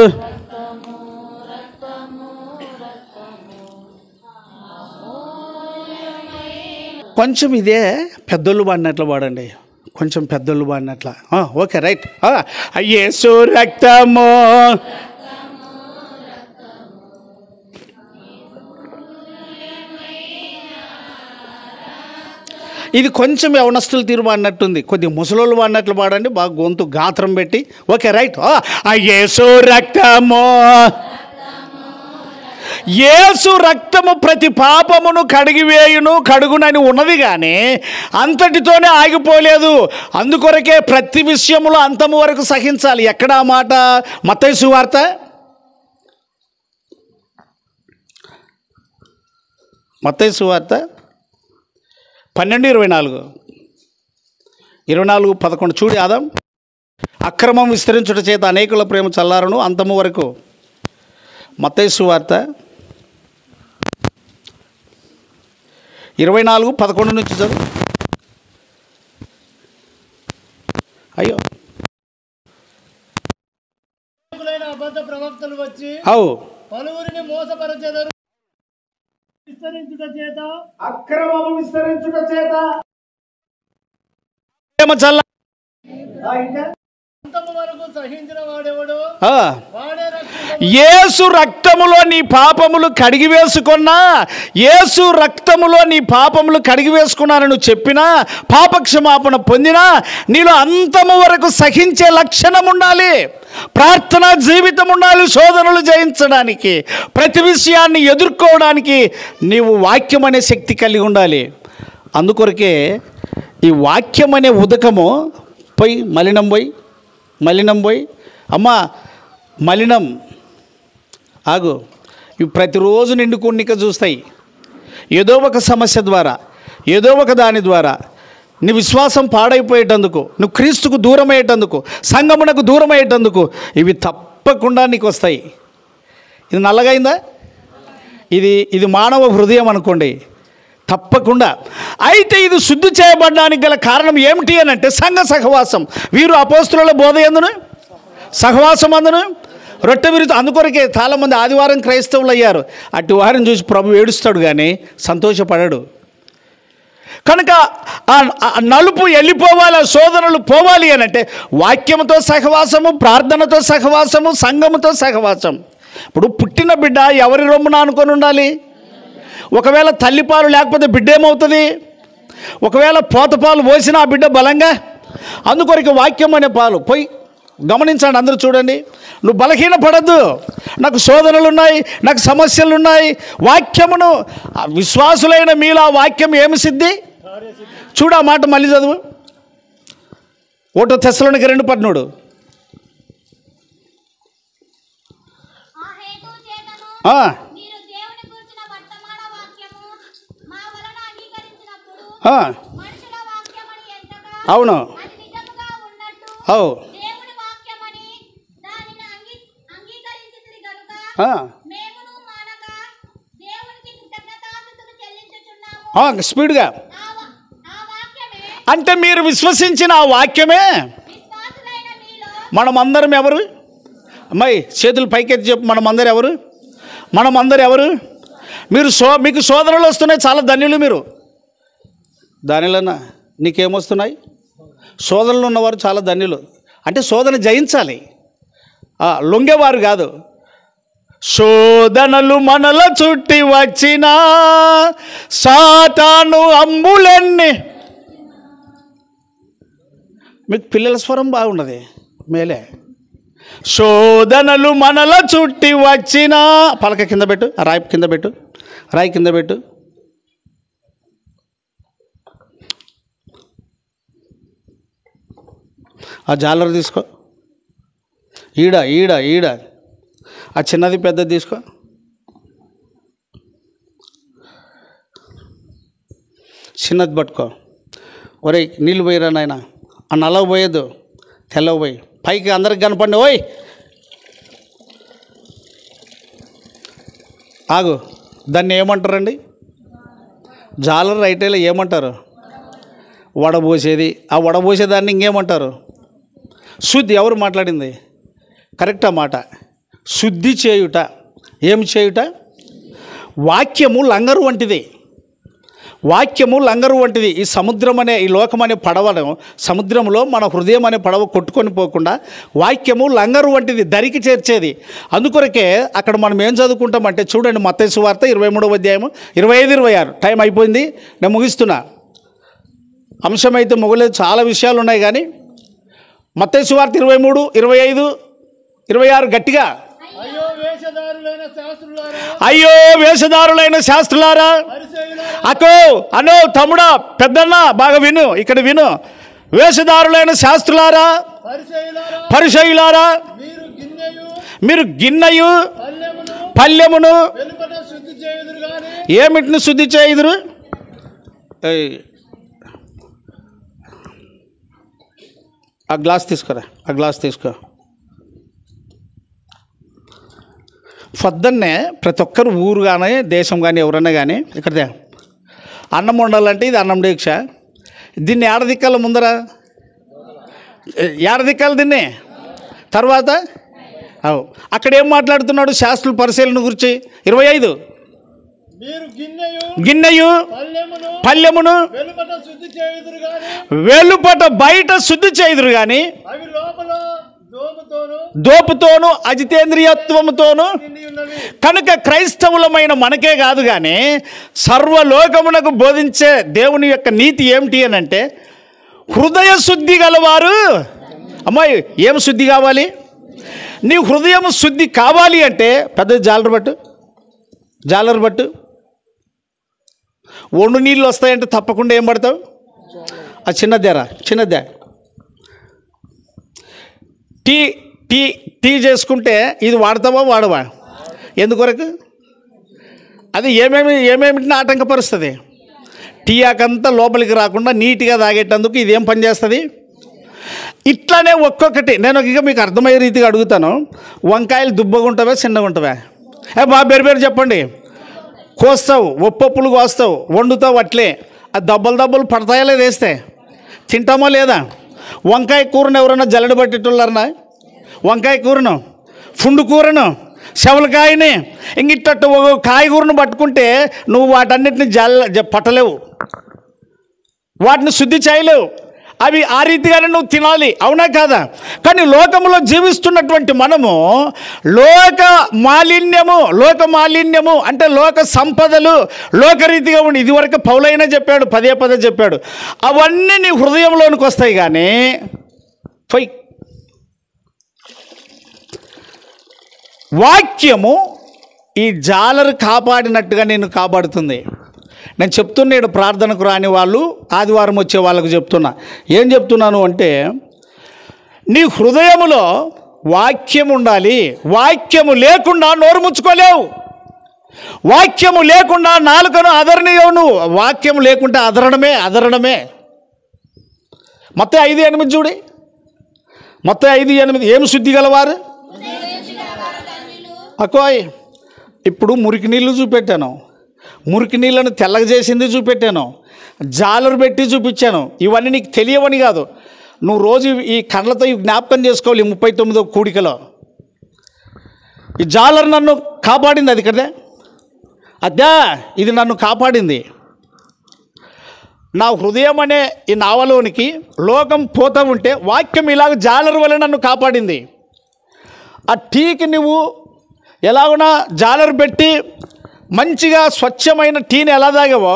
కొంచెం ఇదే పెద్దోళ్ళు పాడినట్లు పాడండి. కొంచెం పెద్దోళ్ళు పాడినట్ల. Okay right. యేసు రక్తము. ఇది కొంచెం యవనస్తులు తీరు పాడినట్టుంది. కొద్దిగా ముసలోళ్ళు పాడినట్లు పాడండి, బాగా గొంతు గాత్రం పెట్టి. Okay right. యేసు రక్తము యేసు రక్తము ప్రతి పాపమును కడిగివేయును కడుగునని ఉన్నది కానీ అంతటితోనే ఆగిపోలేదు. అందుకొరకే ప్రతి విషయంలో అంతము వరకు సహించాలి. ఎక్కడ ఆ మాట? మత్తయి సువార్త 12:24 చూడి ఆదాం అక్రమం విస్తరించుట చేత అనేకుల ప్రేమ చల్లారను అంతము వరకు. మత్తయి సువార్త 24:11 నుంచి చదువు. అయ్యో అబద్ధ ప్రవక్తలు వచ్చి పలువురిని మోసపరచెదరు. విస్తరించుట చేత అక్రమము విస్తరించుట చేత ప్రేమ చల్ల వరకు సహించిన వాడెవడో వాడే రక్షించబడును. యేసు రక్తములో నీ పాపములు కడిగి వేసుకున్నా, యేసు రక్తములో నీ పాపములు కడిగి వేసుకున్నానని నువ్వు చెప్పినా, పాపక్షమాపణ పొందినా నీలో అంతము వరకు సహించే లక్షణం ఉండాలి. ప్రార్థనా జీవితం ఉండాలి. శోధనలు జయించడానికి, ప్రతి విషయాన్ని ఎదుర్కోవడానికి నీవు వాక్యం అనే శక్తి కలిగి ఉండాలి. అందుకొరకే ఈ వాక్యం అనే ఉదకము పోయి మలినం పోయి అమ్మా మలినం ఆగు, ఇవి ప్రతిరోజు నిండుకున్నిక చూస్తాయి. ఏదో ఒక సమస్య ద్వారా, ఏదో ఒక దాని ద్వారా నీ విశ్వాసం పాడైపోయేటందుకు, నువ్వు క్రీస్తుకు దూరం అయ్యేటందుకు, సంగమునకు దూరం అయ్యేటందుకు ఇవి తప్పకుండా నీకు వస్తాయి. ఇది నల్లగైందా? ఇది మానవ హృదయం అనుకోండి, తప్పకుండా. అయితే ఇది శుద్ధి చేయబడడానికి గల కారణం ఏమిటి అని అంటే సంఘ సహవాసం. వీరు అపోస్తుల బోధ ఎందును, సహవాసం అందును రొట్టె విరుతు. అందుకొరకే చాలామంది ఆదివారం క్రైస్తవులు అయ్యారు. అటు వారిని చూసి ప్రభు ఏడుస్తాడు కానీ సంతోషపడాడు. కనుక ఆ నలుపు వెళ్ళిపోవాలి, ఆ శోధనలు పోవాలి అని అంటే వాక్యంతో సహవాసము, ప్రార్థనతో సహవాసము, సంఘముతో సహవాసం. ఇప్పుడు పుట్టిన బిడ్డ ఎవరి రొమ్మున అనుకొని ఉండాలి? ఒకవేళ తల్లిపాలు లేకపోతే బిడ్డ ఏమవుతుంది? ఒకవేళ పోతపాలు పోసిన ఆ బిడ్డ బలంగా. అందుకొరకు వాక్యం అనే పాలు పోయి గమనించండి, అందరూ చూడండి. నువ్వు బలహీన పడద్దు. నాకు శోధనలు ఉన్నాయి, నాకు సమస్యలు ఉన్నాయి. వాక్యమును విశ్వాసులైన మీలో ఆ వాక్యం ఏమి సిద్ధి? చూడు ఆ మాట మళ్ళీ చదువు. 1 తెస్సలోనికీ 2:13. అవును స్పీడ్గా అంటే మీరు విశ్వసించిన ఆ వాక్యమే. మనమందరం ఎవరు? అమ్మాయి చేతులు పైకెత్తి చెప్పు. మనమందరు ఎవరు? మీకు శోధనలు వస్తున్నాయి, చాలా ధన్యులు మీరు. దానిలన్నా నీకేమొస్తున్నాయి? శోధనలు ఉన్నవారు చాలా ధన్యులు. అంటే శోధన జయించాలి, లొంగేవారు కాదు. శోధనలు మనల చుట్టి వచ్చిన సాతాను అంబులన్నీ. మీకు పిల్లల స్వరం బాగున్నది మేలే. శోధనలు మనల చుట్టి వచ్చిన, పలక కింద పెట్టు, రాయి కింద పెట్టు. ఆ జాలర్ తీసుకో. ఈడ ఆ చిన్నది పెద్దది తీసుకో. చిన్నది పట్టుకో. ఒరే నీళ్ళు పోయిరా నాయన. ఆ నల్లవ పోయేద్దు, తెల్లవ పోయి పైకి అందరికి కనపండి. ఓయ్ ఆగు. దాన్ని ఏమంటారండి? జాలర్ రైటేలో ఏమంటారు? వడబోసేది. ఆ వడబోసేదాన్ని ఇంకేమంటారు? శుద్ధి. ఎవరు మాట్లాడింది? కరెక్టా మాట. శుద్ధి చేయుట. ఏం చేయుట? వాక్యము లంగరు వంటిది. ఈ సముద్రం అనే, ఈ లోకం అనే పడవను, సముద్రంలో మన హృదయం అనే పడవ కొట్టుకొని పోకుండా వాక్యము లంగరు వంటిది, దరికి చేర్చేది. అందుకొరకే అక్కడ మనం ఏం చదువుకుంటామంటే చూడండి, మత్తయి సువార్త 23వ అధ్యాయము 25-26. టైం అయిపోయింది, నేను ముగిస్తున్నా. అంశం అయితే మొగలేదు, చాలా విషయాలు ఉన్నాయి. కానీ మత్తయి సువార్త 23, 25, 26 గట్టిగా. అయ్యో వేషధారులైన శాస్త్రులారా, అయ్యో వేషధారులైన శాస్త్రులారా, అకో అనో తమ్ముడా పెద్దన్న బాగా విను, ఇక్కడ విను. వేషధారులైన శాస్త్రులారా, పరిసయ్యులారా, మీరు గిన్నెయు పల్లెమును ఏమిటిని శుద్ధి చేయుదురు? ఆ గ్లాస్ తీసుకురా, ఆ గ్లాస్ తీసుకో. పొద్దున్నే ప్రతి ఒక్కరు ఊరు కానీ దేశం కానీ ఎవరన్నా కానీ ఇక్కడ అన్నం వండాలంటే ఇది అన్నం దీక్ష. దీన్ని ఏడదిక్కాల ముందర ఏడదిక్కాలి దీన్ని. తర్వాత అక్కడ ఏం మాట్లాడుతున్నాడు శాస్త్రుల పరిశీలన గురించి? 25 గిన్నెయు పల్లెమును వెలుపట బయట శుద్ధి చేయుదురు కానీ దోపుతోను అజితేంద్రియత్వముతోను. కనుక క్రైస్తవులమైన మనకే కాదు కానీ సర్వలోకమునకు బోధించే దేవుని యొక్క నీతి ఏమిటి అని అంటే, హృదయ శుద్ధి గలవారు. అమ్మాయి ఏం శుద్ధి కావాలి? నీ హృదయం శుద్ధి కావాలి అంటే పెద్ద జాలరు బట్టు ఒండు నీళ్ళు వస్తాయంటే తప్పకుండా ఏం పడతావు? ఆ చిన్నదే టీ టీ టీ చేసుకుంటే ఇది వాడతావా వాడవా? ఎందుకొరకు? అది ఏమేమిటిని ఆటంకపరుస్తుంది. టీ ఆకంతా లోపలికి రాకుండా నీట్గా తాగేటందుకు ఇది ఏం పని చేస్తుంది? ఇట్లానే ఒక్కొక్కటి నేను ఇక మీకు అర్థమయ్యే రీతిగా అడుగుతాను. వంకాయలు దుబ్బగా ఉంటావా చిన్నగా ఉంటావా? బాగా బెరు చెప్పండి. కోస్తావు, ఒప్పొప్పులు కోస్తావు, వండుతావు, అట్లే అది దబ్బలు పడతాయా లేదా? వేస్తే తింటామా లేదా? వంకాయ కూరను ఎవరన్నా జల్లెడ పట్టేటోళ్ళన్నా? వంకాయ కూరను, ఫుండు కూరను, శవలకాయని ఇంగిట్టట్టు ఒక కాయగూరను పట్టుకుంటే నువ్వు వాటన్నిటిని పట్టలేవు, వాటిని శుద్ధి చేయలేవు. అవి ఆ రీతిగానే నువ్వు తినాలి, అవునా కాదా? కానీ లోకంలో జీవిస్తున్నటువంటి మనము లోక మాలిన్యము అంటే లోక సంపదలు లోకరీతిగా ఉండి, ఇదివరకు పౌలైనా చెప్పాడు, పదే చెప్పాడు, అవన్నీ నీ హృదయంలోనికి వస్తాయి. కానీ వాక్యము ఈ జాలరు కాపాడినట్టుగా నేను కాపాడుతుంది. నేను చెప్తున్నాడు ప్రార్థనకు రాని వాళ్ళు ఆదివారం వచ్చే వాళ్ళకు చెప్తున్నా. ఏం చెప్తున్నాను అంటే, నీ హృదయములో వాక్యం ఉండాలి. వాక్యము లేకుండా నోరు ముచ్చుకోలేవు. వాక్యము లేకుండా నాలుకను అదరనీయవు నువ్వు. వాక్యం లేకుంటే అదరడమే. మొత్తం 5:8 చూడి. మొత్తం 5:8 ఏం శుద్ధి గలవారు? అకోయ్ ఇప్పుడు మురికి నీళ్ళు చూపెట్టాను, మురికి నీళ్ళను తెల్లగా చేసింది చూపెట్టాను, జాలరు పెట్టి చూపించాను. ఇవన్నీ నీకు తెలియవని కాదు, నువ్వు రోజు ఈ కళ్ళతో జ్ఞాపకం చేసుకోవాలి. 39వ కూడికలో ఈ జాలరు నన్ను కాపాడింది. అది కదే ఇది నన్ను కాపాడింది. నా హృదయం అనే ఈ నావలోనికి లోకం పోతూ ఉంటే వాక్యం ఇలాగ జాలరు వల్ల నన్ను కాపాడింది. ఆ టీకి నువ్వు ఎలాగునా జాలరు పెట్టి మంచిగా స్వచ్ఛమైన టీని ఎలా తాగావో,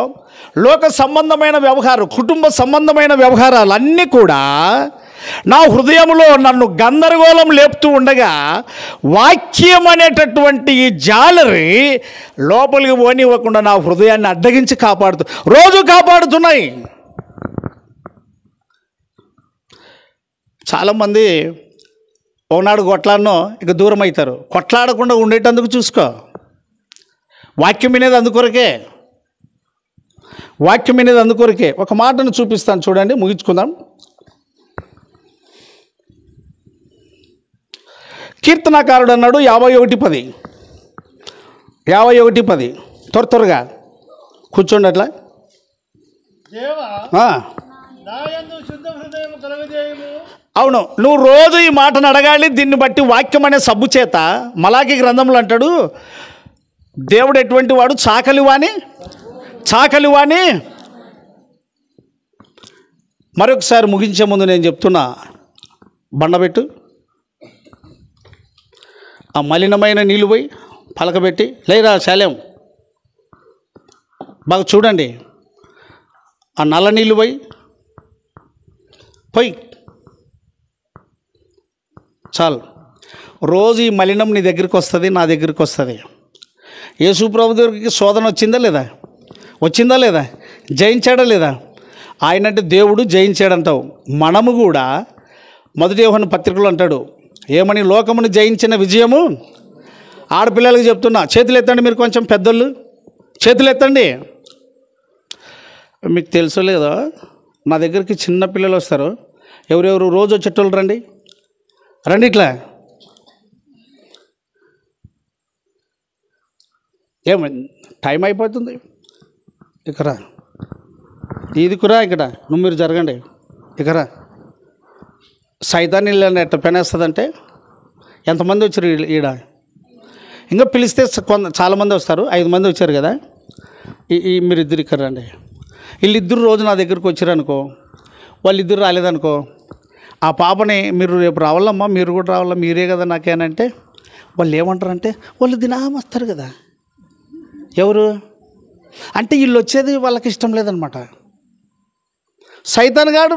లోక సంబంధమైన వ్యవహారం, కుటుంబ సంబంధమైన వ్యవహారాలు అన్నీ కూడా నా హృదయంలో నన్ను గందరగోళం లేపుతూ ఉండగా, వాక్యం అనేటటువంటి ఈ జాలరి లోపలికి పోనివ్వకుండా నా హృదయాన్ని అడ్డగించి రోజు కాపాడుతున్నాయి. చాలామంది ఒకనాడు కొట్లాడనో ఇక దూరం అవుతారు. కొట్లాడకుండా ఉండేటందుకు చూసుకో. వాక్యం వినేది అందుకొరకే. ఒక మాటను చూపిస్తాను చూడండి, ముగించుకుందాం. కీర్తనాకారుడు అన్నాడు 51:10 త్వరగా కూర్చోండి అట్లా. అవును, నువ్వు రోజు ఈ మాటను అడగాలి. దీన్ని బట్టి వాక్యం అనే సబ్బు చేత మలాకి గ్రంథంలో అంటాడు, దేవుడు ఎటువంటి వాడు? చాకలివాని. మరొకసారి ముగించే ముందు నేను చెప్తున్నా, బండబెట్టు, ఆ మలినమైన నీళ్ళు పోయి పలకబెట్టి లేరా శాలేం బాగా చూడండి. ఆ నల్ల నీళ్ళు పోయి చాలు. రోజు ఈ మలినం నీ దగ్గరికి వస్తుంది, నా దగ్గరికి వస్తుంది. యేసు ప్రభు దగ్గరికి శోధన వచ్చిందా లేదా? వచ్చిందా లేదా? జయించాడా లేదా? ఆయన అంటే దేవుడు జయించాడంటావు. మనము కూడా మొదటి యోహాను పత్రికలో అంటాడు ఏమని, లోకమును జయించిన విజయము. ఆడపిల్లలకి చెప్తున్నా, చేతులు ఎత్తండి మీరు, కొంచెం పెద్దోళ్ళు చేతులు ఎత్తండి. మీకు తెలుసో లేదో, నా దగ్గరికి చిన్న పిల్లలు వస్తారు, ఎవరెవరు రోజు వచ్చేటోళ్ళు రండి రండి, ఇట్లా ఏమైంది, టైం అయిపోతుంది, ఇక్కడ ఇదికురా, ఇక్కడ నువ్వు మీరు జరగండి, ఇక్కడ సైతాన్ని ఎట్ట పెనేస్తుందంటే, ఎంతమంది వచ్చారు ఈడ, ఇంకా పిలిస్తే చాలామంది వస్తారు, 5 మంది వచ్చారు కదా, మీరు ఇద్దరు ఇక్కడ రండి. వీళ్ళిద్దరు రోజు నా దగ్గరికి వచ్చారనుకో, వాళ్ళిద్దరు రాలేదనుకో, ఆ పాపని మీరు రేపు రావాలమ్మా, మీరు కూడా రావాలా, మీరే కదా నాకేనంటే, వాళ్ళు ఏమంటారంటే, వాళ్ళు దినాం వస్తారు కదా. ఎవరు అంటే వీళ్ళు వచ్చేది వాళ్ళకి ఇష్టం లేదనమాట. సైతాన్ గాడు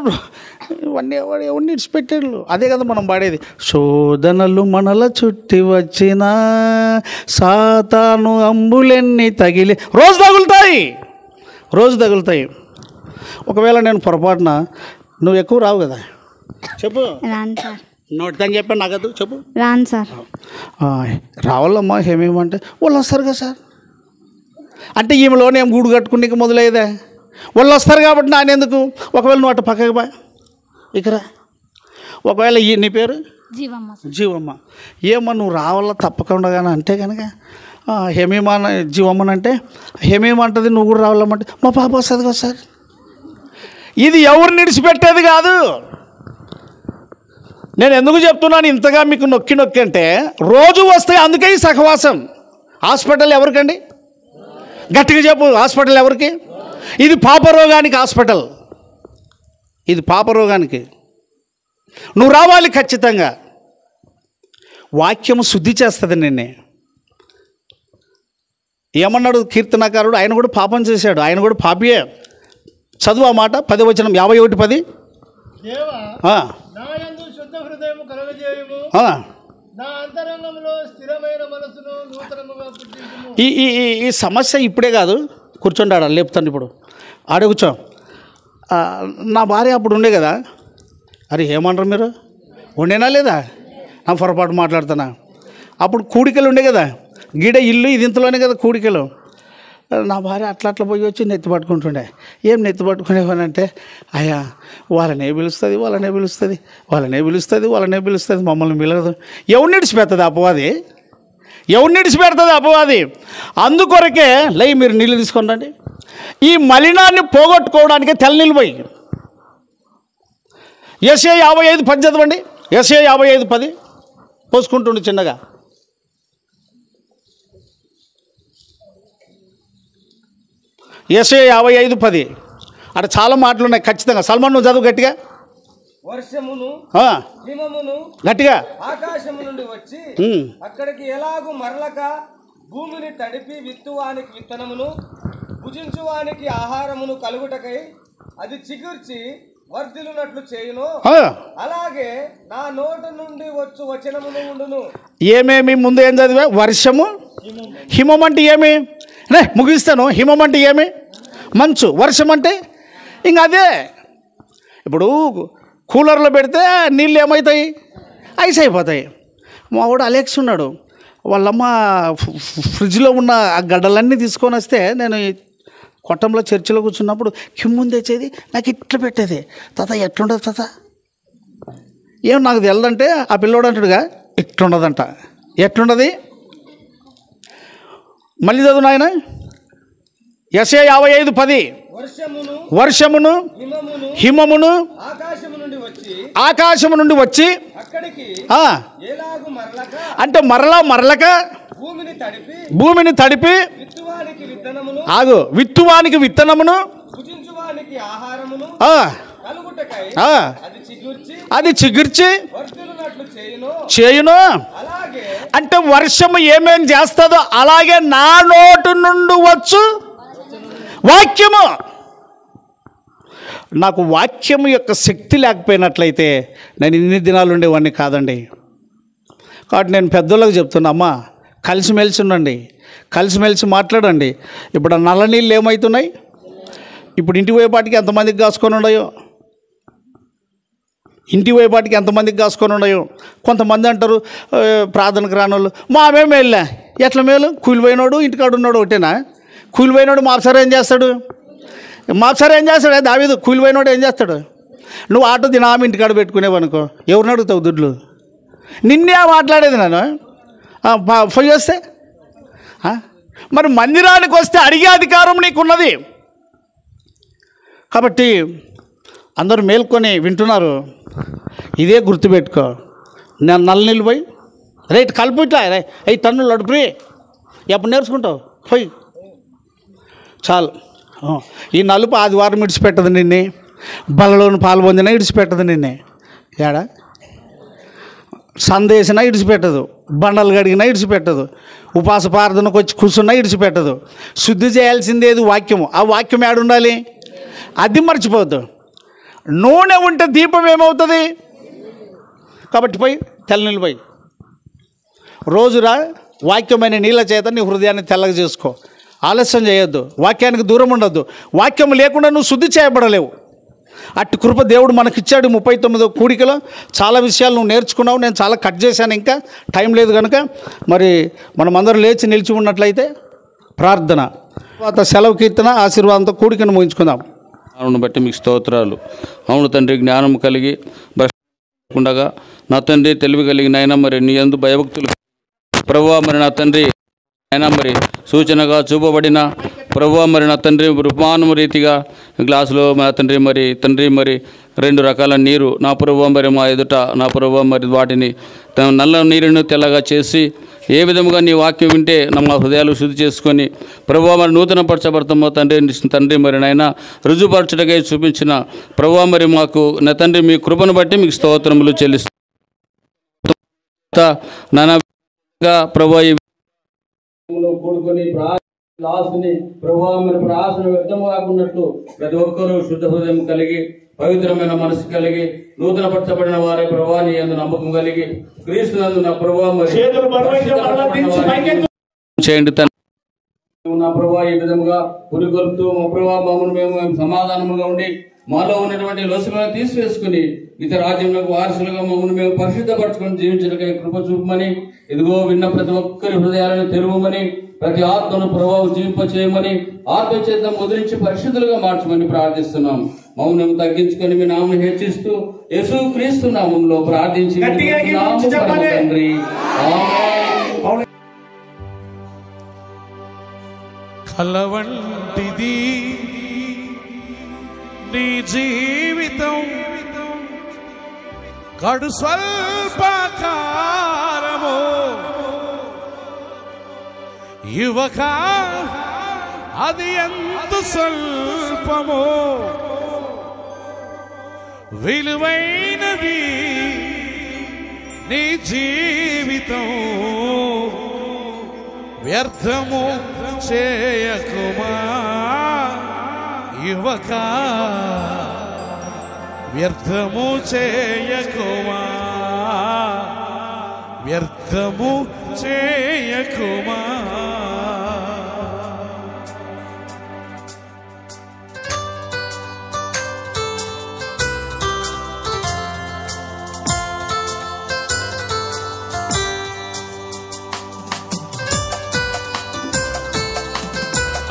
ఇవన్నీ ఎవరిని ఇడిచిపెట్టాడు. అదే కదా మనం పాడేది, శోధనలు మనల చుట్టి వచ్చిన సాతాను అంబులెన్ని తగిలి, రోజు తగులుతాయి. ఒకవేళ నేను పొరపాటున, నువ్వు ఎక్కువ రావు కదా, చెప్పు, రాను సార్. నోటిదని చెప్పాను, నాకదు చెప్పు, రాను సార్. రావాలమ్మా ఏమేమంటే, వాళ్ళు వస్తారు కదా సార్ అంటే, ఈమెలోనే ఏం గూడు కట్టుకుని మొదలయ్యేదే, వాళ్ళు వస్తారు కాబట్టి నాన్న ఎందుకు. ఒకవేళ నువ్వు అటు పక్కకి బా, ఇక్కడ ఒకవేళ నీ పేరు జీవమ్మ, ఏమో నువ్వు రావాలా తప్పకుండా కానీ అంటే కనుక హేమేమాన జీవమ్మనంటే హేమేమంటుంది, నువ్వు కూడా రావాలమ్మంటే మా పాప వస్తుంది కదా సార్. ఇది ఎవరు నిడిచిపెట్టేది కాదు. నేను ఎందుకు చెప్తున్నాను ఇంతగా మీకు నొక్కి అంటే, రోజు వస్తాయి, అందుకే ఈ సహవాసం. హాస్పిటల్ ఎవరికండి, గట్టిగా చెప్పు, హాస్పిటల్ ఎవరికి? ఇది పాపరోగానికి హాస్పిటల్, ఇది పాపరోగానికి. నువ్వు రావాలి ఖచ్చితంగా. వాక్యము శుద్ధి చేస్తుంది నిన్నే. ఏమన్నాడు కీర్తనకారుడు, ఆయన కూడా పాపం చేశాడు, ఆయన కూడా పాపియే. చదువు ఆ మాట, 10వ వచనం, 51:10. ఈ సమస్య ఇప్పుడే కాదు, కూర్చోండి ఆడ, లేపుతాను ఇప్పుడు, ఆడే కూర్చో. నా భార్య అప్పుడు ఉండే కదా, అరే ఏమంటారు మీరు, ఉండేనా లేదా, నా పొరపాటు మాట్లాడుతున్నా. అప్పుడు కూడికలు ఉండే కదా, గీడ ఇల్లు ఇది ఇంతలోనే కదా కూడికలు. నా భార్య అట్లా పోయి వచ్చి నెత్తి పట్టుకుంటుండే. ఏం నెత్తి పట్టుకునేవానంటే, అయ్యా వాళ్ళనే పిలుస్తుంది, మమ్మల్ని పిలవదు. ఎవరిని విడిచిపెడుతుంది అపవాది? అందుకొరకే మీరు నీళ్ళు తీసుకుంటండి. ఈ మలినాన్ని పోగొట్టుకోవడానికి తెల్ల నీళ్ళు పోయి, యెషయా 55:10 చదవండి. యెషయా 55:10 పోసుకుంటుండు చిన్నగా. యెషయా 55:10 అక్కడ చాలా మాటలు ఉన్నాయి ఖచ్చితంగా. సల్మాన్ నువ్వు చదువు గట్టిగా. వర్షమును హిమమును గట్టిగా ఆకాశము నుండి వచ్చి అక్కడికి ఎలాగూ మరలక భూమిని తడిపి విత్తువానికి విత్తనమును భుజించువానికి ఆహారమును కలుగుటకై అది చిగుర్చి వర్ధిల్లునట్లు చేయును, అలాగే నా నోటి నుండి వచ్చు వచనమును ఉండును. ఏమేమి ముందు ఏం చదివా? వర్షము, హిమం అంటే ఏమి? ముగిస్తాను. హిమం అంటే ఏమి? మంచు. వర్షం అంటే ఇంక అదే. ఇప్పుడు కూలర్లో పెడితే నీళ్ళు ఏమవుతాయి? ఐస్ అయిపోతాయి. మా వాడు అలెక్స్ ఉన్నాడు, వాళ్ళమ్మ ఫ్రిడ్జ్లో ఉన్న ఆ గడ్డలన్నీ తీసుకొని వస్తే నేను కొట్టంలో చర్చిలో కూర్చున్నప్పుడు కిమ్ముందు తెచ్చేది, నాకు ఇట్లా పెట్టేది. తాత ఎట్లుండదు తాత, ఏం నాకు తెలదంటే ఆ పిల్లోడు అంటాడుగా ఇట్లుండదంట. ఎట్లుండది? మళ్ళీ చదువు నాయన. యెషయా 55:10 వర్షమును హిమమును ఆకాశము నుండి వచ్చి అంటే మరలక భూమిని తడిపి విత్తువానికి విత్తనమును అది చిగుర్చి చేయును. అంటే వర్షము ఏమేం చేస్తుందో అలాగే నా నోటు నుండి వచ్చు వాక్యము. నాకు వాక్యము యొక్క శక్తి లేకపోయినట్లయితే నేను ఇన్ని దినాలు ఉండేవాడిని కాదండి. కాబట్టి నేను పెద్దోళ్ళకి చెప్తున్నా, అమ్మా కలిసిమెలిసి ఉండండి. కలిసిమెలిసి మాట్లాడండి. ఇప్పుడు ఆ నల్ల నీళ్ళు ఏమవుతున్నాయి? ఇప్పుడు ఇంటి పోయేపాటికి ఎంతమందికి కాసుకొని ఉన్నాయో, ఇంటి పోయేపాటికి ఎంతమందికి కాసుకొని ఉన్నాయో. కొంతమంది అంటారు ప్రార్థనకు రానోళ్ళు, మామేం వెళ్ళా. ఎట్లా మేలు? కూలిపోయినోడు ఇంటికాడు ఉన్నాడు ఒకటేనా? కూలిపోయినోడు మాప్సారు ఏం చేస్తాడు? మాప్సారు ఏం చేస్తాడు? దావీదు కూలిపోయినోడు ఏం చేస్తాడు? నువ్వు ఆటో తినామి ఇంటికాడ పెట్టుకునేవనుకో, ఎవరిని అడుగుతావు దుడ్లు? నిన్నే మాట్లాడేది నేను పోయి వస్తే. మరి మందిరానికి వస్తే అడిగే అధికారం నీకున్నది. కాబట్టి అందరూ మేల్కొని వింటున్నారు, ఇదే గుర్తుపెట్టుకో. నేను నల్ల నీళ్ళు పోయి రైట్ కలుపు ఇట్లా 5 టన్నులు అడుపురి ఎప్పుడు నేర్చుకుంటావు పోయి చాలు. ఈ నలుపు ఆదివారం ఇడిచిపెట్టదు నిన్నే, బలలోని పాలు పొందినా ఇడిచిపెట్టదు నిన్నే, ఏడా సందేశినా ఇడిచిపెట్టదు, బండలు కడిగినా ఇడిచిపెట్టదు, ఉపాస ప్రార్థనకు వచ్చి కూర్చున్నా ఇడిచిపెట్టదు. శుద్ధి చేయాల్సిందేది వాక్యము. ఆ వాక్యం ఏడుండాలి? అది మర్చిపోవద్దు. నూనె ఉంటే దీపం ఏమవుతుంది? కాబట్టి పోయి తెల్ల నీళ్ళు పోయి రోజురా వాక్యమైన నీళ్ళ చేత నీ హృదయాన్ని తెల్లగా చేసుకో. ఆలస్యం చేయొద్దు, వాక్యానికి దూరం ఉండొద్దు. వాక్యం లేకుండా నువ్వు శుద్ధి చేయబడలేవు. అట్టి కృప దేవుడు మనకిచ్చాడు. 39వ కూడికలో చాలా విషయాలు నువ్వు నేర్చుకున్నావు. నేను చాలా కట్ చేశాను, ఇంకా టైం లేదు కనుక. మరి మనమందరం లేచి నిలిచి ఉన్నట్లయితే ప్రార్థన, తర్వాత సెలవు కీర్తన, ఆశీర్వాదంతో కూడికను ముగించుకుందాం. అవును బట్టి మీకు స్తోత్రాలు. అవును తండ్రి, జ్ఞానం కలిగి ఉండగా నా తండ్రి తెలివి కలిగిన ఆయన మరి నీ యందు భయభక్తులు ప్రభువా మరి నా తండ్రి అయినా మరి సూచనగా చూపబడిన ప్రభువా మరి నా తండ్రి రూపాను రీతిగా గ్లాసులో మా తండ్రి మరి 2 రకాల నీరు నా ప్రభువా మరి మా ఎదుట నా ప్రభువా మరి వాటిని నల్ల నీరును తెల్లగా చేసి ఏ విధముగా నీ వాక్యం వింటే మా హృదయాలు శుద్ధి చేసుకొని ప్రభువా మరి నూతన పరచబడతామో తండ్రి మరి నాయన రుజుపరచుటకై చూపించిన ప్రభువా మరి మాకు నా తండ్రి మీ కృపను బట్టి మీకు స్తోత్రములు చెల్లిస్తూ నానా ప్రభువా కూడుకొని లాస్ని ప్రభువా మరి ప్రార్థన వ్యర్థం కాకున్నట్లు ప్రతి ఒక్కరూ శుద్ధ హృదయం కలిగి పవిత్రమైన మనసు కలిగి నూతన పరచబడిన వారే ప్రభువా నీ యందు నమ్మకం కలిగి క్రీస్తు నందు నా ప్రభువా మరి చేయండి నా ప్రభువా. ఈ విధముగా పురికొల్పుతూ మా ప్రభువా మమ్మల్ని మేము సమాధానముగా ఉండి మాలో ఉన్నటువంటి లోసులను తీసివేసుకుని ఇతర రాజ్యంలోకి వారసులుగా మమ్మల్ని మేము పరిశుద్ధపరచుకొని జీవించడానికి కృప చూపమని, ఇదిగో విన్న ప్రతి ఒక్కరి హృదయాలను తెరవమని, ప్రతి ఆత్మను ప్రభావం జీవింప చేయమని, ఆత్మచేత ముద్రించి పరిశుద్ధులుగా మార్చమని ప్రార్థిస్తున్నాం. మౌనం తగ్గించుకొని మీ నామం హెచ్చిస్తూ యేసు క్రీస్తు నామంలో ప్రార్థించి తండ్రి ఆమేన్. కలవంటిది నీ జీవితం, కడు స్వల్పకాలము యువక అది ఎంత స్వల్పము, విలువైనది నీ జీవితం, వ్యర్థము చేయకుమా యువక, వ్యర్థము చేయకుమా, వ్యర్థము చేయకుమా.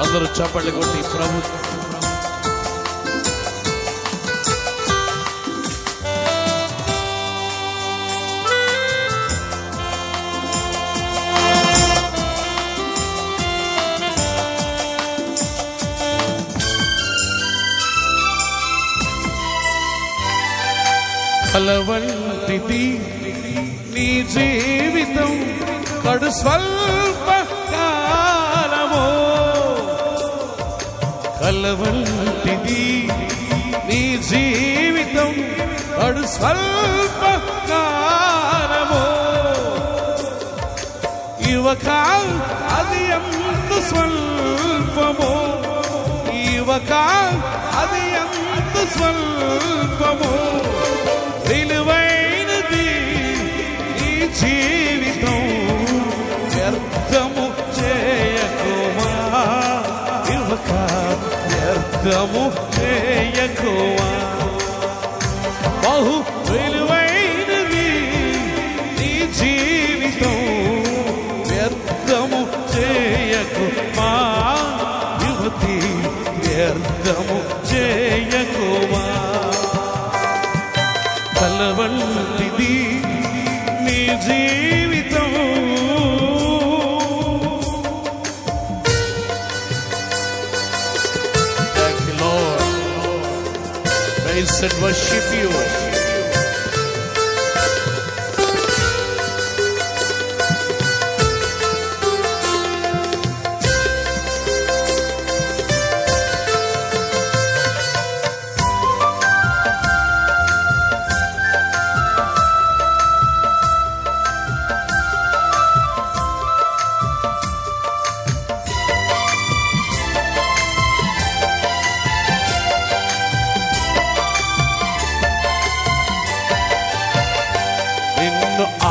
అందరూ చప్పట్లు కొట్టి ప్రభు కలవంటిది నీ జీవితం, కడు స్వల్ప కాలము, కలవంటిది నీ జీవితం, కడు స్వల్ప కాలము, యువక అది ఎంత స్వల్పము, యువక అది ఎంత స్వల్పము, విలువైనది నీ జీవితం, వ్యర్థము చేయ వ్యర్థము చేయకుమా. బహు విలువైనది నీ జీవితం, వ్యర్థము చేయకుమా. యువతి వ్యర్థము చేయకుమా. కలవంటిది నీ జీవితం. Thank you, Lord. Praise and worship you.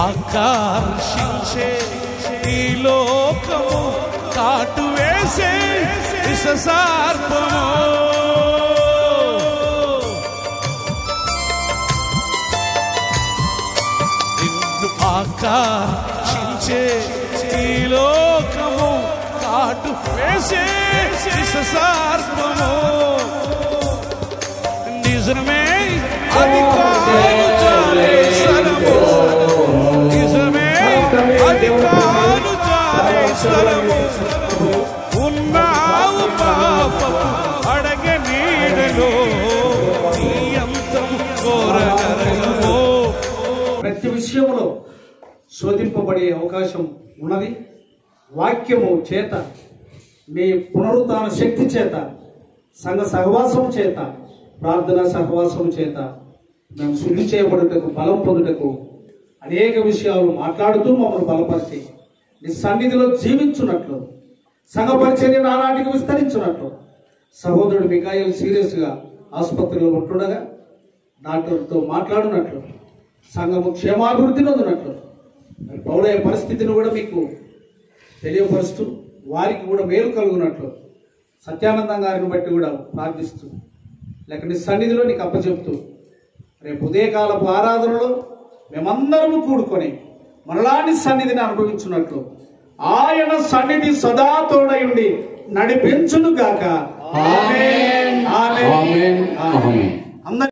ఆకర్షించే ఈ లోకము కాటు వేసే విషసర్పము. నిన్ను ఆకర్షించే ఈ లోకము కాటు వేసే విషసర్పము. నిజమే అది కాదు చాలే సరము. అధికారు జారే స్థలము. ఉన్నావు పాపము అడగ నీడలో, నీ అంతము కోరగలము. ప్రతి విషయంలో శోధింపబడే అవకాశం ఉన్నది. వాక్యము చేత, మీ పునరుద్ధాన శక్తి చేత, సంఘ సహవాసము చేత, ప్రార్థనా సహవాసము చేత మేము శుద్ధి చేయబడుటకు, బలం పొందుటకు అనేక విషయాలు మాట్లాడుతూ మమ్మల్ని బలపరిచి నీ సన్నిధిలో జీవించున్నట్లు, సంఘ పరిచర్యను ఆనాటికి విస్తరించున్నట్లు. సహోదరుడు మికాయేలు సీరియస్గా ఆసుపత్రిలో ఉంటుండగా డాక్టర్తో మాట్లాడినట్లు, సంఘము క్షేమాభివృద్ధి నొందినట్లు, పౌలయ్య పరిస్థితిని కూడా మీకు తెలియపరుస్తూ వారికి కూడా మేలు కలుగునట్లు సత్యానందం గారిని బట్టి కూడా ప్రార్థిస్తూ, లేక నీ సన్నిధిలో నీకు అప్పచెప్తూ, రేపు ఉదయకాలపు ఆరాధనలో మేమందరము కూడుకొని మనలాంటి సన్నిధిని అనుభవించున్నట్లు ఆయన సన్నిధి సదా తోడయుండి నడిపించును గాక. ఆమేన్. ఆమేన్. ఆమేన్.